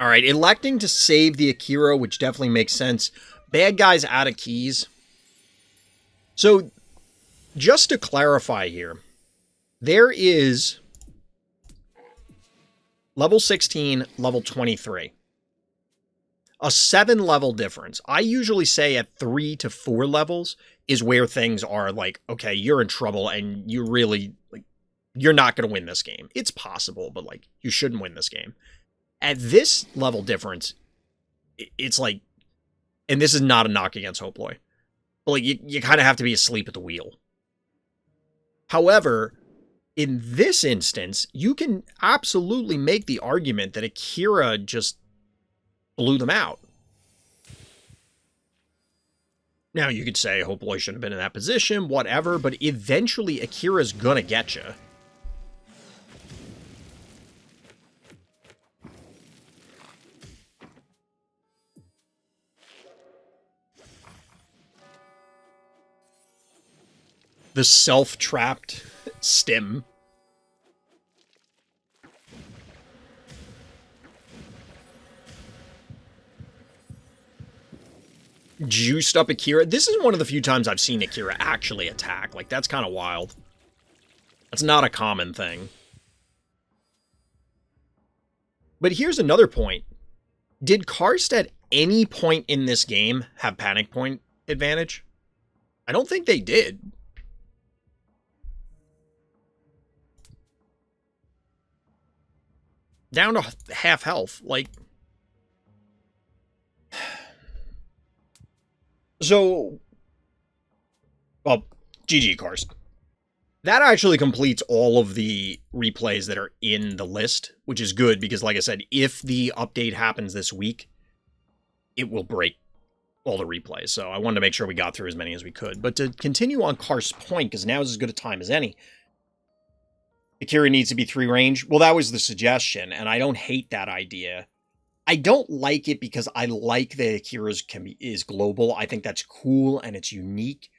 All right, electing to save the Akira, which definitely makes sense. Bad guys out of keys. So, just to clarify here, there is level 16, level 23. A 7-level difference. I usually say at 3 to 4 levels is where things are like, okay, you're in trouble and you really, like, you're not going to win this game. It's possible, but, like, you shouldn't win this game. At this level difference, it's like, and this is not a knock against Hoploy, but like you kind of have to be asleep at the wheel. However, in this instance, you can absolutely make the argument that Akira just blew them out. Now, you could say Hoploy shouldn't have been in that position, whatever, but eventually Akira's gonna get you. The self-trapped stem. Juiced up Akira. This is one of the few times I've seen Akira actually attack. Like, that's kind of wild. That's not a common thing. But here's another point. Did Karst at any point in this game have panic point advantage? I don't think they did. Down to half health, like... So... Well, GG, Karst. That actually completes all of the replays that are in the list, which is good, because like I said, if the update happens this week, it will break all the replays. So I wanted to make sure we got through as many as we could. But to continue on Karst's point, because now is as good a time as any, Akira needs to be 3 range. Well, that was the suggestion, and I don't hate that idea. I don't like it because I like that Akira's is global. I think that's cool and it's unique,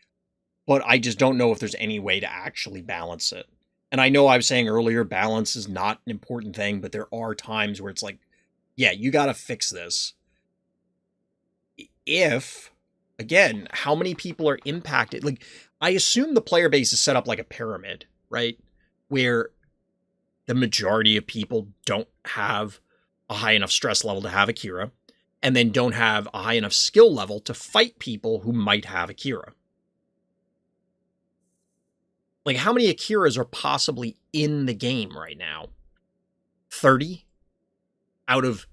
but I just don't know if there's any way to actually balance it. And I know I was saying earlier, balance is not an important thing, but there are times where it's like, yeah, you got to fix this. If, again, how many people are impacted? Like, I assume the player base is set up like a pyramid, right? Where the majority of people don't have a high enough stress level to have Akira, and then don't have a high enough skill level to fight people who might have Akira. Like, how many Akiras are possibly in the game right now? 30? Out of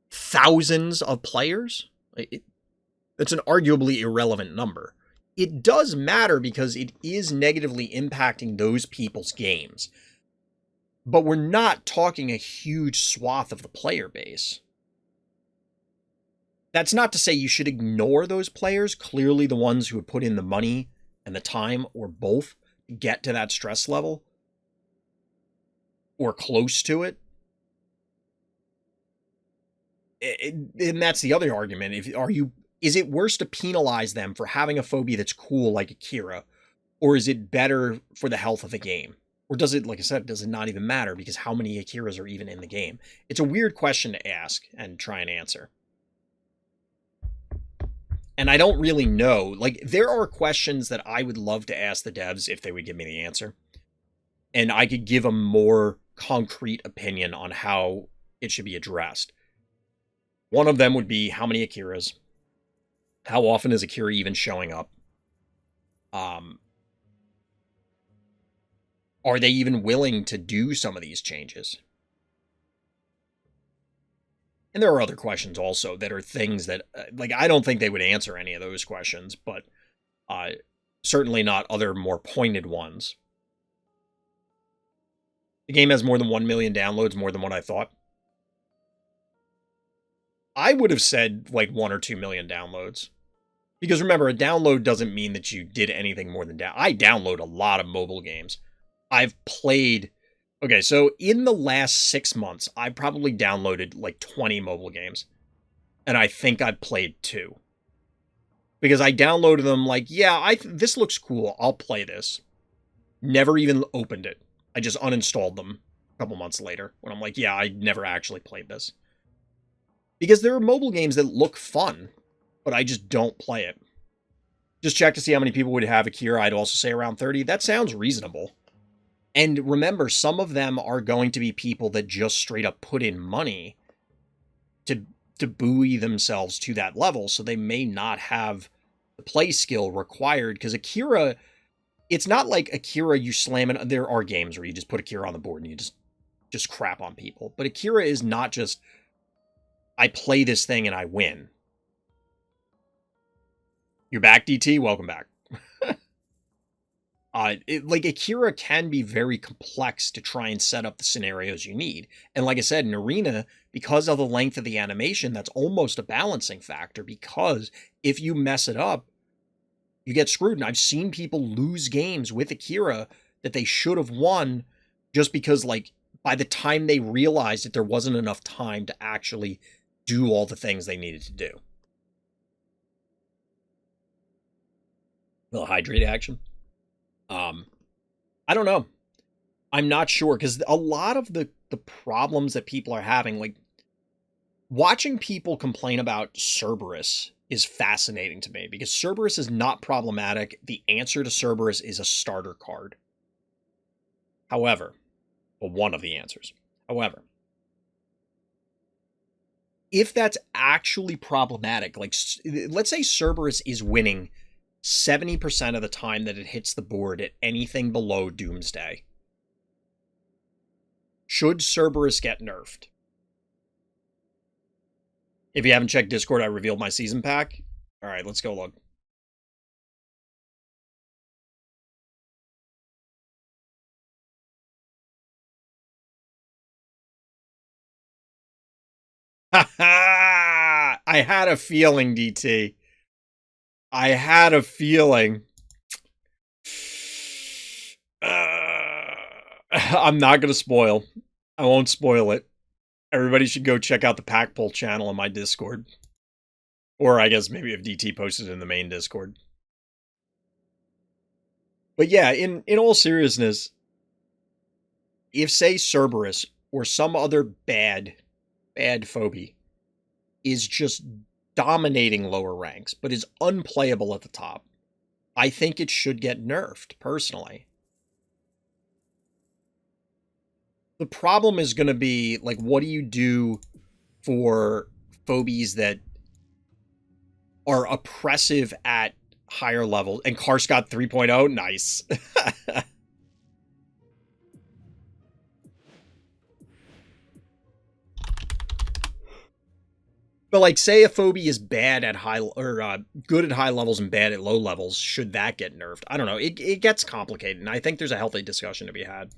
thousands of players? That's an arguably irrelevant number. It does matter because it is negatively impacting those people's games. But we're not talking a huge swath of the player base. That's not to say you should ignore those players. Clearly the ones who have put in the money and the time, or both, to get to that stress level, or close to it. And that's the other argument. Is it worse to penalize them for having a phobia that's cool like Akira, or is it better for the health of the game? Or does it, like I said, does it not even matter because how many Akiras are even in the game? It's a weird question to ask and try and answer. And I don't really know. Like, there are questions that I would love to ask the devs if they would give me the answer. And I could give a more concrete opinion on how it should be addressed. One of them would be how many Akiras? How often is Akira even showing up? Are they even willing to do some of these changes? And there are other questions also that are things that, like, I don't think they would answer any of those questions, but certainly not other more pointed ones. The game has more than 1 million downloads, more than what I thought. I would have said like 1 or 2 million downloads. Because remember, a download doesn't mean that you did anything more than I download a lot of mobile games. I've played... Okay, so in the last 6 months, I probably downloaded like 20 mobile games. And I think I've played 2. Because I downloaded them like, yeah, this looks cool. I'll play this. Never even opened it. I just uninstalled them a couple months later when I'm like, yeah, I never actually played this. Because there are mobile games that look fun, but I just don't play it. Just check to see how many people would have Akira. I'd also say around 30. That sounds reasonable. And remember, some of them are going to be people that just straight up put in money to buoy themselves to that level, so they may not have the play skill required. Because Akira, it's not like Akira you slam it. There are games where you just put Akira on the board and you just crap on people. But Akira is not just, I play this thing and I win. You're back, DT? Welcome back. Like, Akira can be very complex to try and set up the scenarios you need. And like I said, in Arena, because of the length of the animation, that's almost a balancing factor, because if you mess it up, you get screwed. And I've seen people lose games with Akira that they should have won just because, like, by the time they realized that there wasn't enough time to actually do all the things they needed to do. A little hydrate action. I don't know. I'm not sure, because a lot of the problems that people are having, like, watching people complain about Cerberus is fascinating to me, because Cerberus is not problematic. The answer to Cerberus is a starter card. However, well, one of the answers. However, if that's actually problematic, like, let's say Cerberus is winning 70% of the time that it hits the board at anything below Doomsday. Should Cerberus get nerfed? If you haven't checked Discord, I revealed my season pack. All right, let's go look. Ha ha! I had a feeling, DT. I had a feeling. I'm not going to spoil. I won't spoil it. Everybody should go check out the Pack Pull channel in my Discord. Or I guess maybe if DT posted in the main Discord. But yeah, in all seriousness, if, say, Cerberus or some other bad phobie is just dominating lower ranks, but is unplayable at the top, I think it should get nerfed, personally. The problem is going to be, like, what do you do for phobies that are oppressive at higher levels? And Karst got 3.0? Nice. But, like, say a phobie is bad at high, or good at high levels and bad at low levels, should that get nerfed? I don't know. It gets complicated, and I think there's a healthy discussion to be had.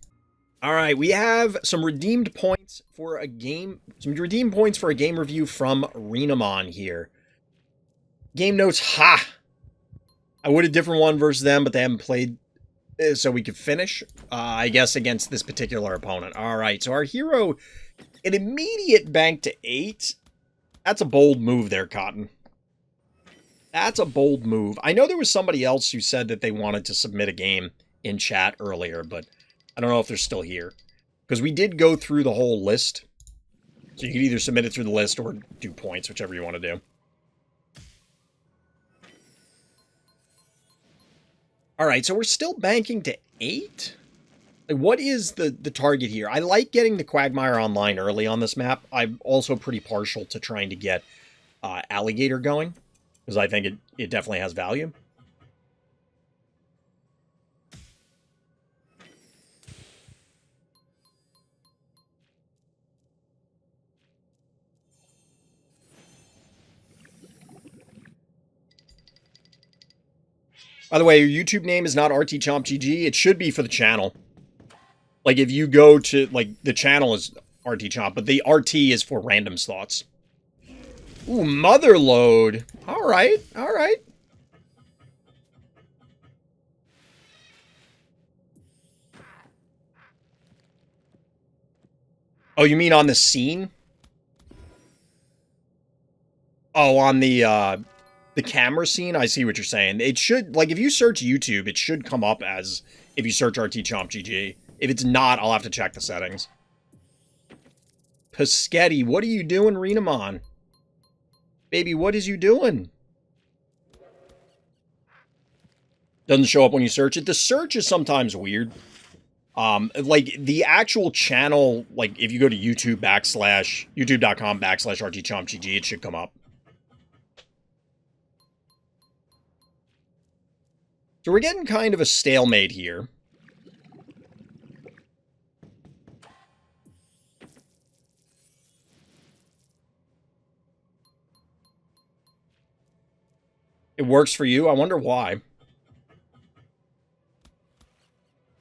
All right, we have some redeemed points for a game, some redeemed points for a game review from Renamon here. Game notes, ha! I would a different one versus them, but they haven't played, so we could finish, I guess, against this particular opponent. All right, so our hero, an immediate bank to 8. That's a bold move there, Cotton. That's a bold move. I know there was somebody else who said that they wanted to submit a game in chat earlier, but I don't know if they're still here. Because we did go through the whole list. So you could either submit it through the list or do points, whichever you want to do. Alright, so we're still banking to 8? Like, what is the target here? I like getting the Quagmire online early on this map. I'm also pretty partial to trying to get Alligator going, because I think it definitely has value. By the way, your YouTube name is not RTChompGG. It should be for the channel. Like, if you go to, like, the channel is RTChomp, but the RT is for Random's Thoughts. Ooh, Motherload. All right, all right. Oh, you mean on the scene? Oh, on the camera scene? I see what you're saying. It should, like, if you search YouTube, it should come up as if you search RTChompGG. If it's not, I'll have to check the settings. Paschetti, what are you doing, Renamon? Baby, what is you doing? Doesn't show up when you search it. The search is sometimes weird. Like, the actual channel, like, if you go to youtube.com/RTChompGG, it should come up. So we're getting kind of a stalemate here. It works for you? I wonder why.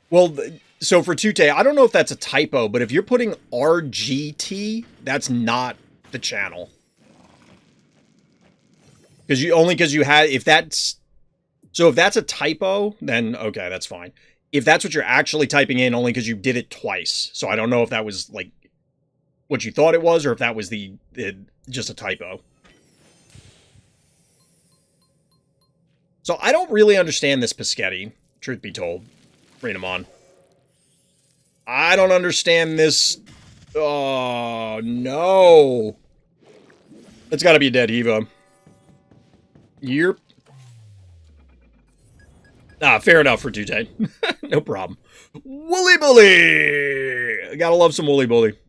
Well, so for Tute, I don't know if that's a typo, but if you're putting RGT, that's not the channel. Because you had, if that's a typo, then okay, that's fine. If that's what you're actually typing in, only because you did it twice. So I don't know if that was, like, what you thought it was, or if that was just a typo. So I don't really understand this Paschetti, truth be told. Renamon. I don't understand this. Oh, no. It's got to be a dead Hiva. Yep. Ah, fair enough for Tute. No problem. Woolly Bully! Gotta love some Woolly Bully.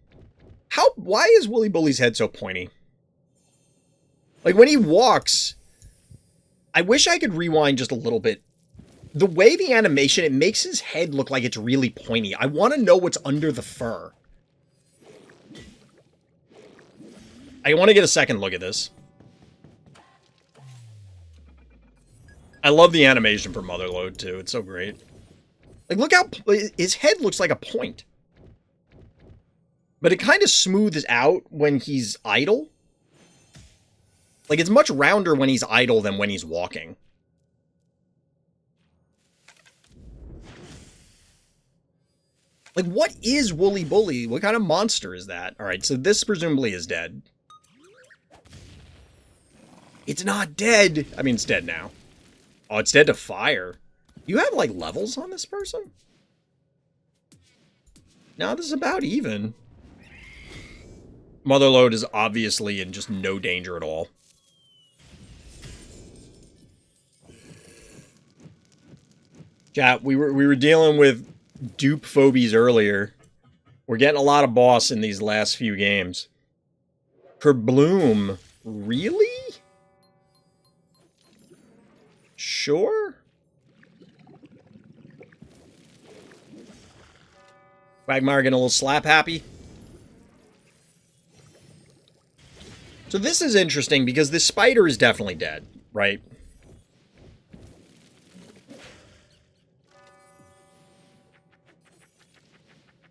Why is Woolly Bully's head so pointy? Like, when he walks, I wish I could rewind just a little bit. The way the animation, it makes his head look like it's really pointy. I want to know what's under the fur. I want to get a second look at this. I love the animation for Motherload, too. It's so great. Like, look how... his head looks like a point. But it kind of smooths out when he's idle. Like, it's much rounder when he's idle than when he's walking. Like, what is Woolly Bully? What kind of monster is that? Alright, so this presumably is dead. It's not dead! I mean, it's dead now. Oh, it's dead to fire. You have, like, levels on this person? No, this is about even. Motherload is obviously in just no danger at all. Chat, we were dealing with dupe Phobies earlier. We're getting a lot of boss in these last few games. Per Bloom. Really? Sure? Quagmire getting a little slap happy. So this is interesting because this spider is definitely dead, right?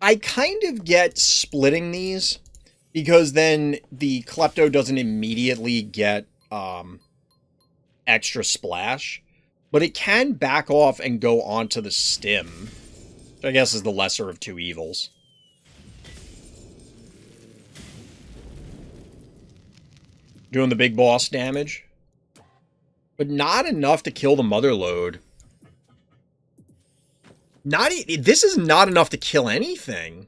I kind of get splitting these because then the Klepto doesn't immediately get extra splash, but it can back off and go onto the stim, which I guess is the lesser of two evils. Doing the big boss damage, but not enough to kill the Motherload. This is not enough to kill anything.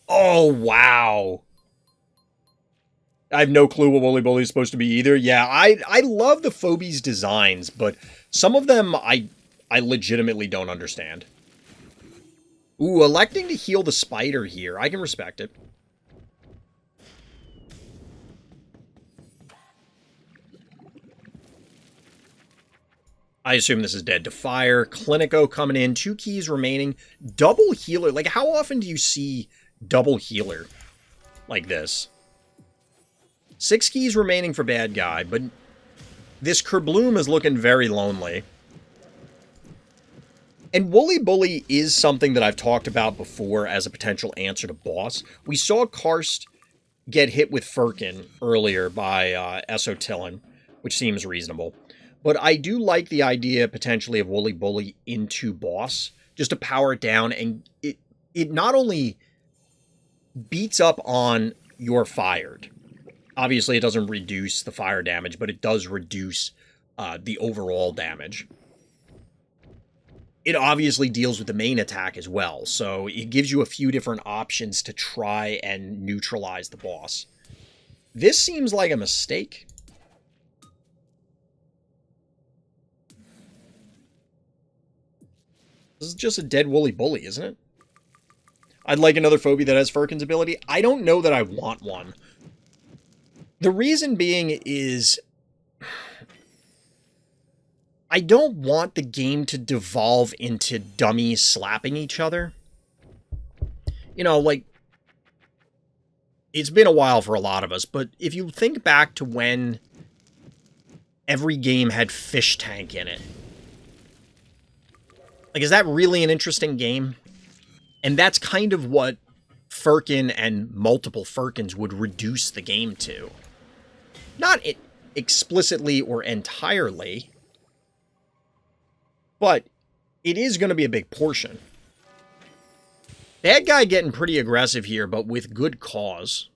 Oh, wow. I have no clue what Woolly Bully is supposed to be either. Yeah, I love the Phobies designs, but some of them I legitimately don't understand. Ooh, electing to heal the spider here. I can respect it. I assume this is dead to fire. Clinico coming in. 2 keys remaining. Double healer. Like, how often do you see double healer like this? 6 keys remaining for bad guy, but This Kerbloom is looking very lonely. And Wooly Bully is something that I've talked about before as a potential answer to boss. We saw Karst get hit with Firkin earlier by Esotillan, which seems reasonable. But I do like the idea potentially of Wooly Bully into boss, just to power it down, and it not only beats up on your fired. Obviously, it doesn't reduce the fire damage, but it does reduce the overall damage. It obviously deals with the main attack as well, so it gives you a few different options to try and neutralize the boss. This seems like a mistake. This is just a dead Wooly Bully, isn't it? I'd like another Phobie that has Firkin's ability. I don't know that I want one. The reason being is I don't want the game to devolve into dummies slapping each other. You know, like, it's been a while for a lot of us, but if you think back to when every game had Fish Tank in it, like, is that really an interesting game? And that's kind of what Firkin and multiple Firkins would reduce the game to. Not explicitly or entirely, but it is going to be a big portion. Bad guy getting pretty aggressive here, but with good cause.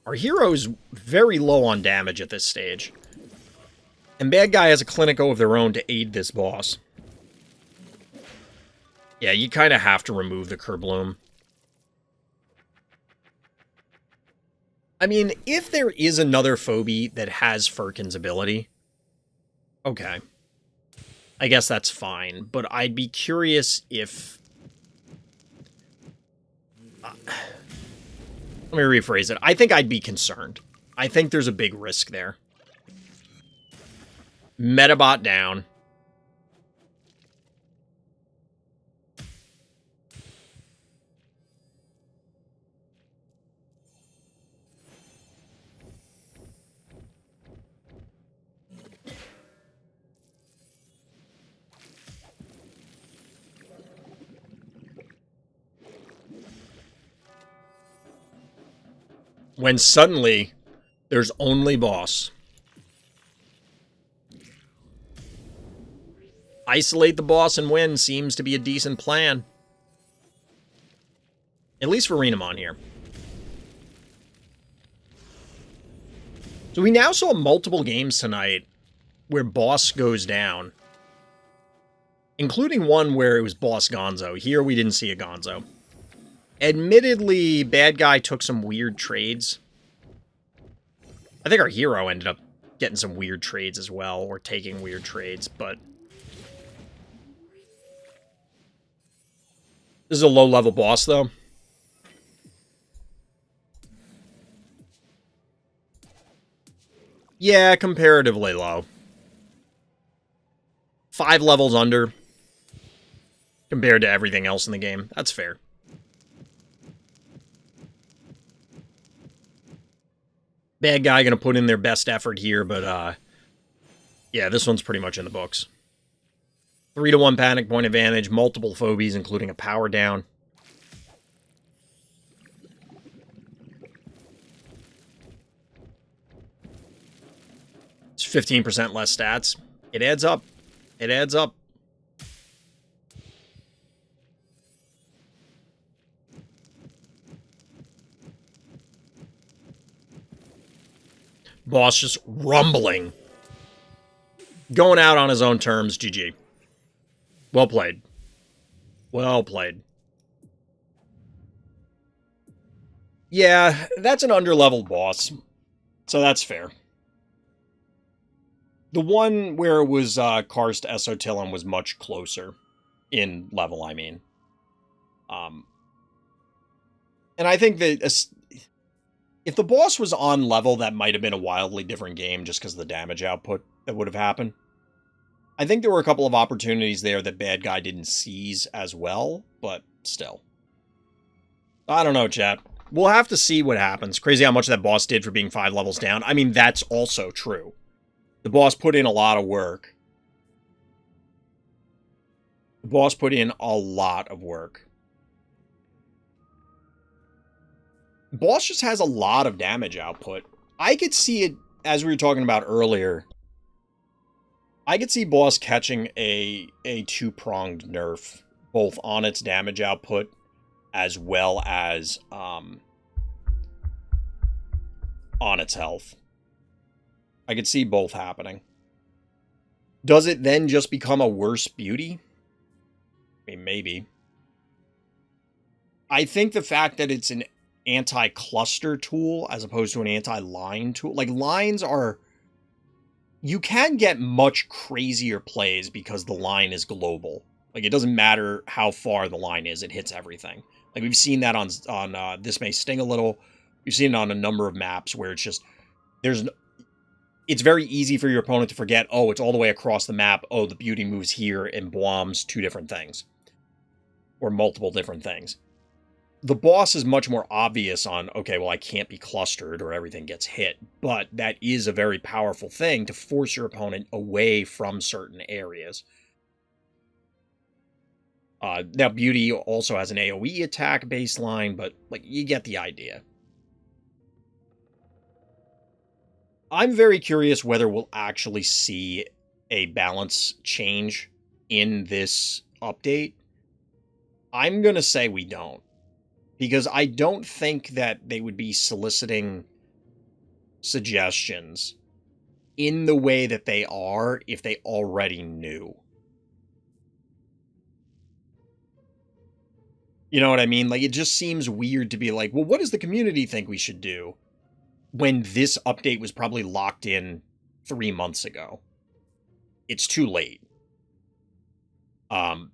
Our hero's very low on damage at this stage. And bad guy has a Clinico of their own to aid this boss. Yeah, you kind of have to remove the Kerbloom. I mean, if there is another Phobie that has Firkin's ability, okay. I guess that's fine, but I'd be curious if... let me rephrase it. I think I'd be concerned. I think there's a big risk there. Metabot down. When suddenly, there's only boss. Isolate the boss and win seems to be a decent plan. At least for Renamon here. So we now saw multiple games tonight where boss goes down. Including one where it was boss Gonzo. Here we didn't see a Gonzo. Admittedly, bad guy took some weird trades. I think our hero ended up getting some weird trades as well, or taking weird trades, but... This is a low-level boss, though. Yeah, comparatively low. 5 levels under compared to everything else in the game. That's fair. Bad guy gonna put in their best effort here, but, yeah, this one's pretty much in the books. 3-1 panic point advantage, multiple Phobies, including a power down. It's 15% less stats. It adds up. It adds up. Boss just rumbling. Going out on his own terms, GG. Well played. Well played. Yeah, that's an underleveled boss. So that's fair. The one where it was Karst Esotillan was much closer. In level, I mean. And I think that... If the boss was on level, that might have been a wildly different game just because of the damage output that would have happened. I think there were a couple of opportunities there that bad guy didn't seize as well, but still. I don't know, chat. We'll have to see what happens. Crazy how much that boss did for being 5 levels down. I mean, that's also true. The boss put in a lot of work. The boss put in a lot of work. Boss just has a lot of damage output. I could see it, as we were talking about earlier, I could see boss catching a two-pronged nerf, both on its damage output as well as on its health. I could see both happening. Does it then just become a worse beauty? I mean, maybe. I think the fact that it's an anti-cluster tool as opposed to an anti-line tool. Like, lines are... You can get much crazier plays because the line is global. Like, it doesn't matter how far the line is, it hits everything. Like, we've seen that on This May Sting a Little. We've seen it on a number of maps where it's just... It's very easy for your opponent to forget, oh, it's all the way across the map. Oh, the beauty moves here and bombs two different things. Or multiple different things. The boss is much more obvious on, okay, well, I can't be clustered or everything gets hit. But that is a very powerful thing to force your opponent away from certain areas. Now, beauty also has an AoE attack baseline, but like you get the idea. I'm very curious whether we'll actually see a balance change in this update. I'm going to say we don't. Because I don't think that they would be soliciting suggestions in the way that they are if they already knew. You know what I mean? Like, it just seems weird to be like, well, what does the community think we should do? When this update was probably locked in 3 months ago. It's too late. On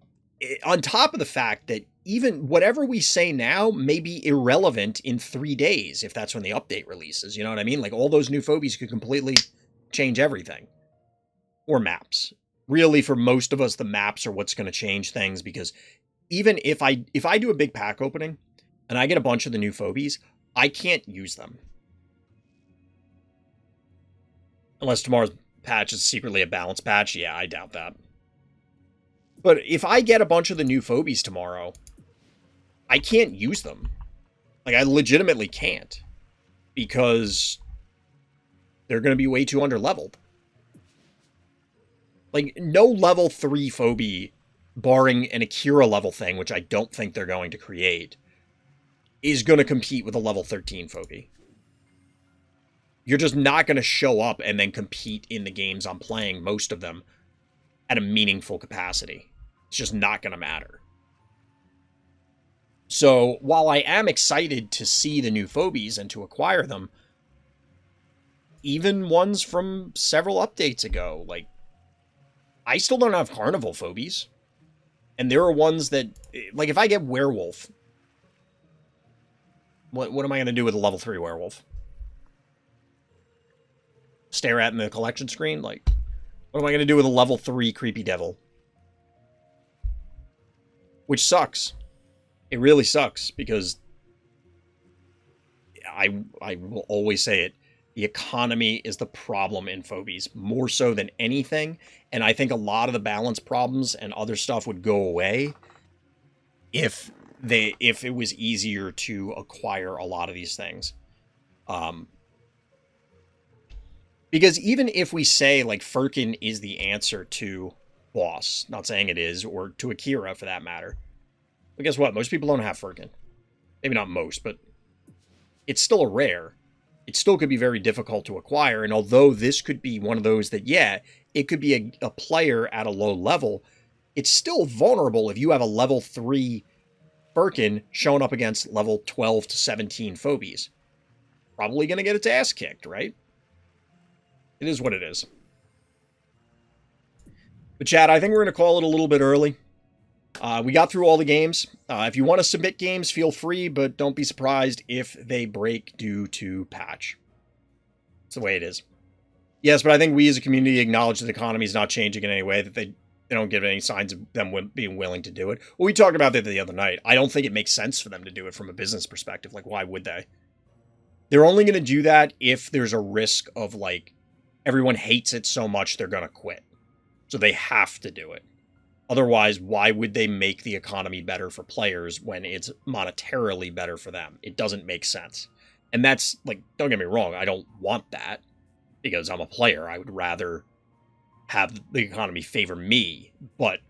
top of the fact that even whatever we say now may be irrelevant in 3 days if that's when the update releases. You know what I mean? Like, all those new phobies could completely change everything. Or maps. Really, for most of us, the maps are what's going to change things, because even if I do a big pack opening and I get a bunch of the new phobies, I can't use them. Unless tomorrow's patch is secretly a balance patch. Yeah, I doubt that. But if I get a bunch of the new phobies tomorrow, I can't use them. Like, I legitimately can't. Because they're going to be way too underleveled. Like, no level 3 phobie, barring an Akira level thing, which I don't think they're going to create, is going to compete with a level 13 phobie. You're just not going to show up and then compete in the games I'm playing, most of them, at a meaningful capacity. It's just not going to matter. So, while I am excited to see the new phobies and to acquire them, even ones from several updates ago, like, I still don't have carnival phobies. And there are ones that, like, if I get werewolf, what am I going to do with a level 3 werewolf? Stare at in the collection screen? Like, what am I going to do with a level 3 creepy devil? Which sucks. It really sucks, because I will always say it. The economy is the problem in phobies, more so than anything. And I think a lot of the balance problems and other stuff would go away if it was easier to acquire a lot of these things. Because even if we say, like, Firkin is the answer to boss, not saying it is, or to Akira for that matter, but guess what? Most people don't have Firkin. Maybe not most, but it's still a rare. It still could be very difficult to acquire, and although this could be one of those that, yeah, it could be a player at a low level, it's still vulnerable if you have a level 3 Firkin showing up against level 12 to 17 phobies. Probably going to get its ass kicked, right? It is what it is. But Chad, I think we're going to call it a little bit early. We got through all the games. If you want to submit games, feel free, but don't be surprised if they break due to patch. It's the way it is. Yes, but I think we as a community acknowledge that the economy is not changing in any way, that they don't give any signs of them being willing to do it. Well, we talked about that the other night. I don't think it makes sense for them to do it from a business perspective. Like, why would they? They're only going to do that if there's a risk of, like, everyone hates it so much they're going to quit. So they have to do it. Otherwise, why would they make the economy better for players when it's monetarily better for them? It doesn't make sense. And that's, like, don't get me wrong, I don't want that because I'm a player. I would rather have the economy favor me, but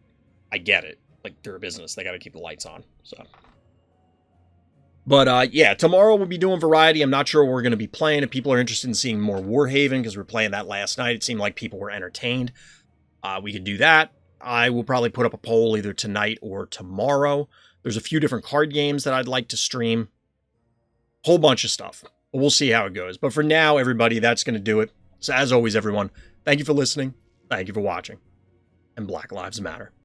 I get it. Like, they're a business. They got to keep the lights on. So, but yeah, tomorrow we'll be doing variety. I'm not sure what we're going to be playing. If people are interested in seeing more Warhaven, because we were playing that last night, it seemed like people were entertained. We could do that. I will probably put up a poll either tonight or tomorrow. There's a few different card games that I'd like to stream. Whole bunch of stuff. We'll see how it goes. But for now, everybody, that's going to do it. So as always, everyone, thank you for listening. Thank you for watching. And Black Lives Matter.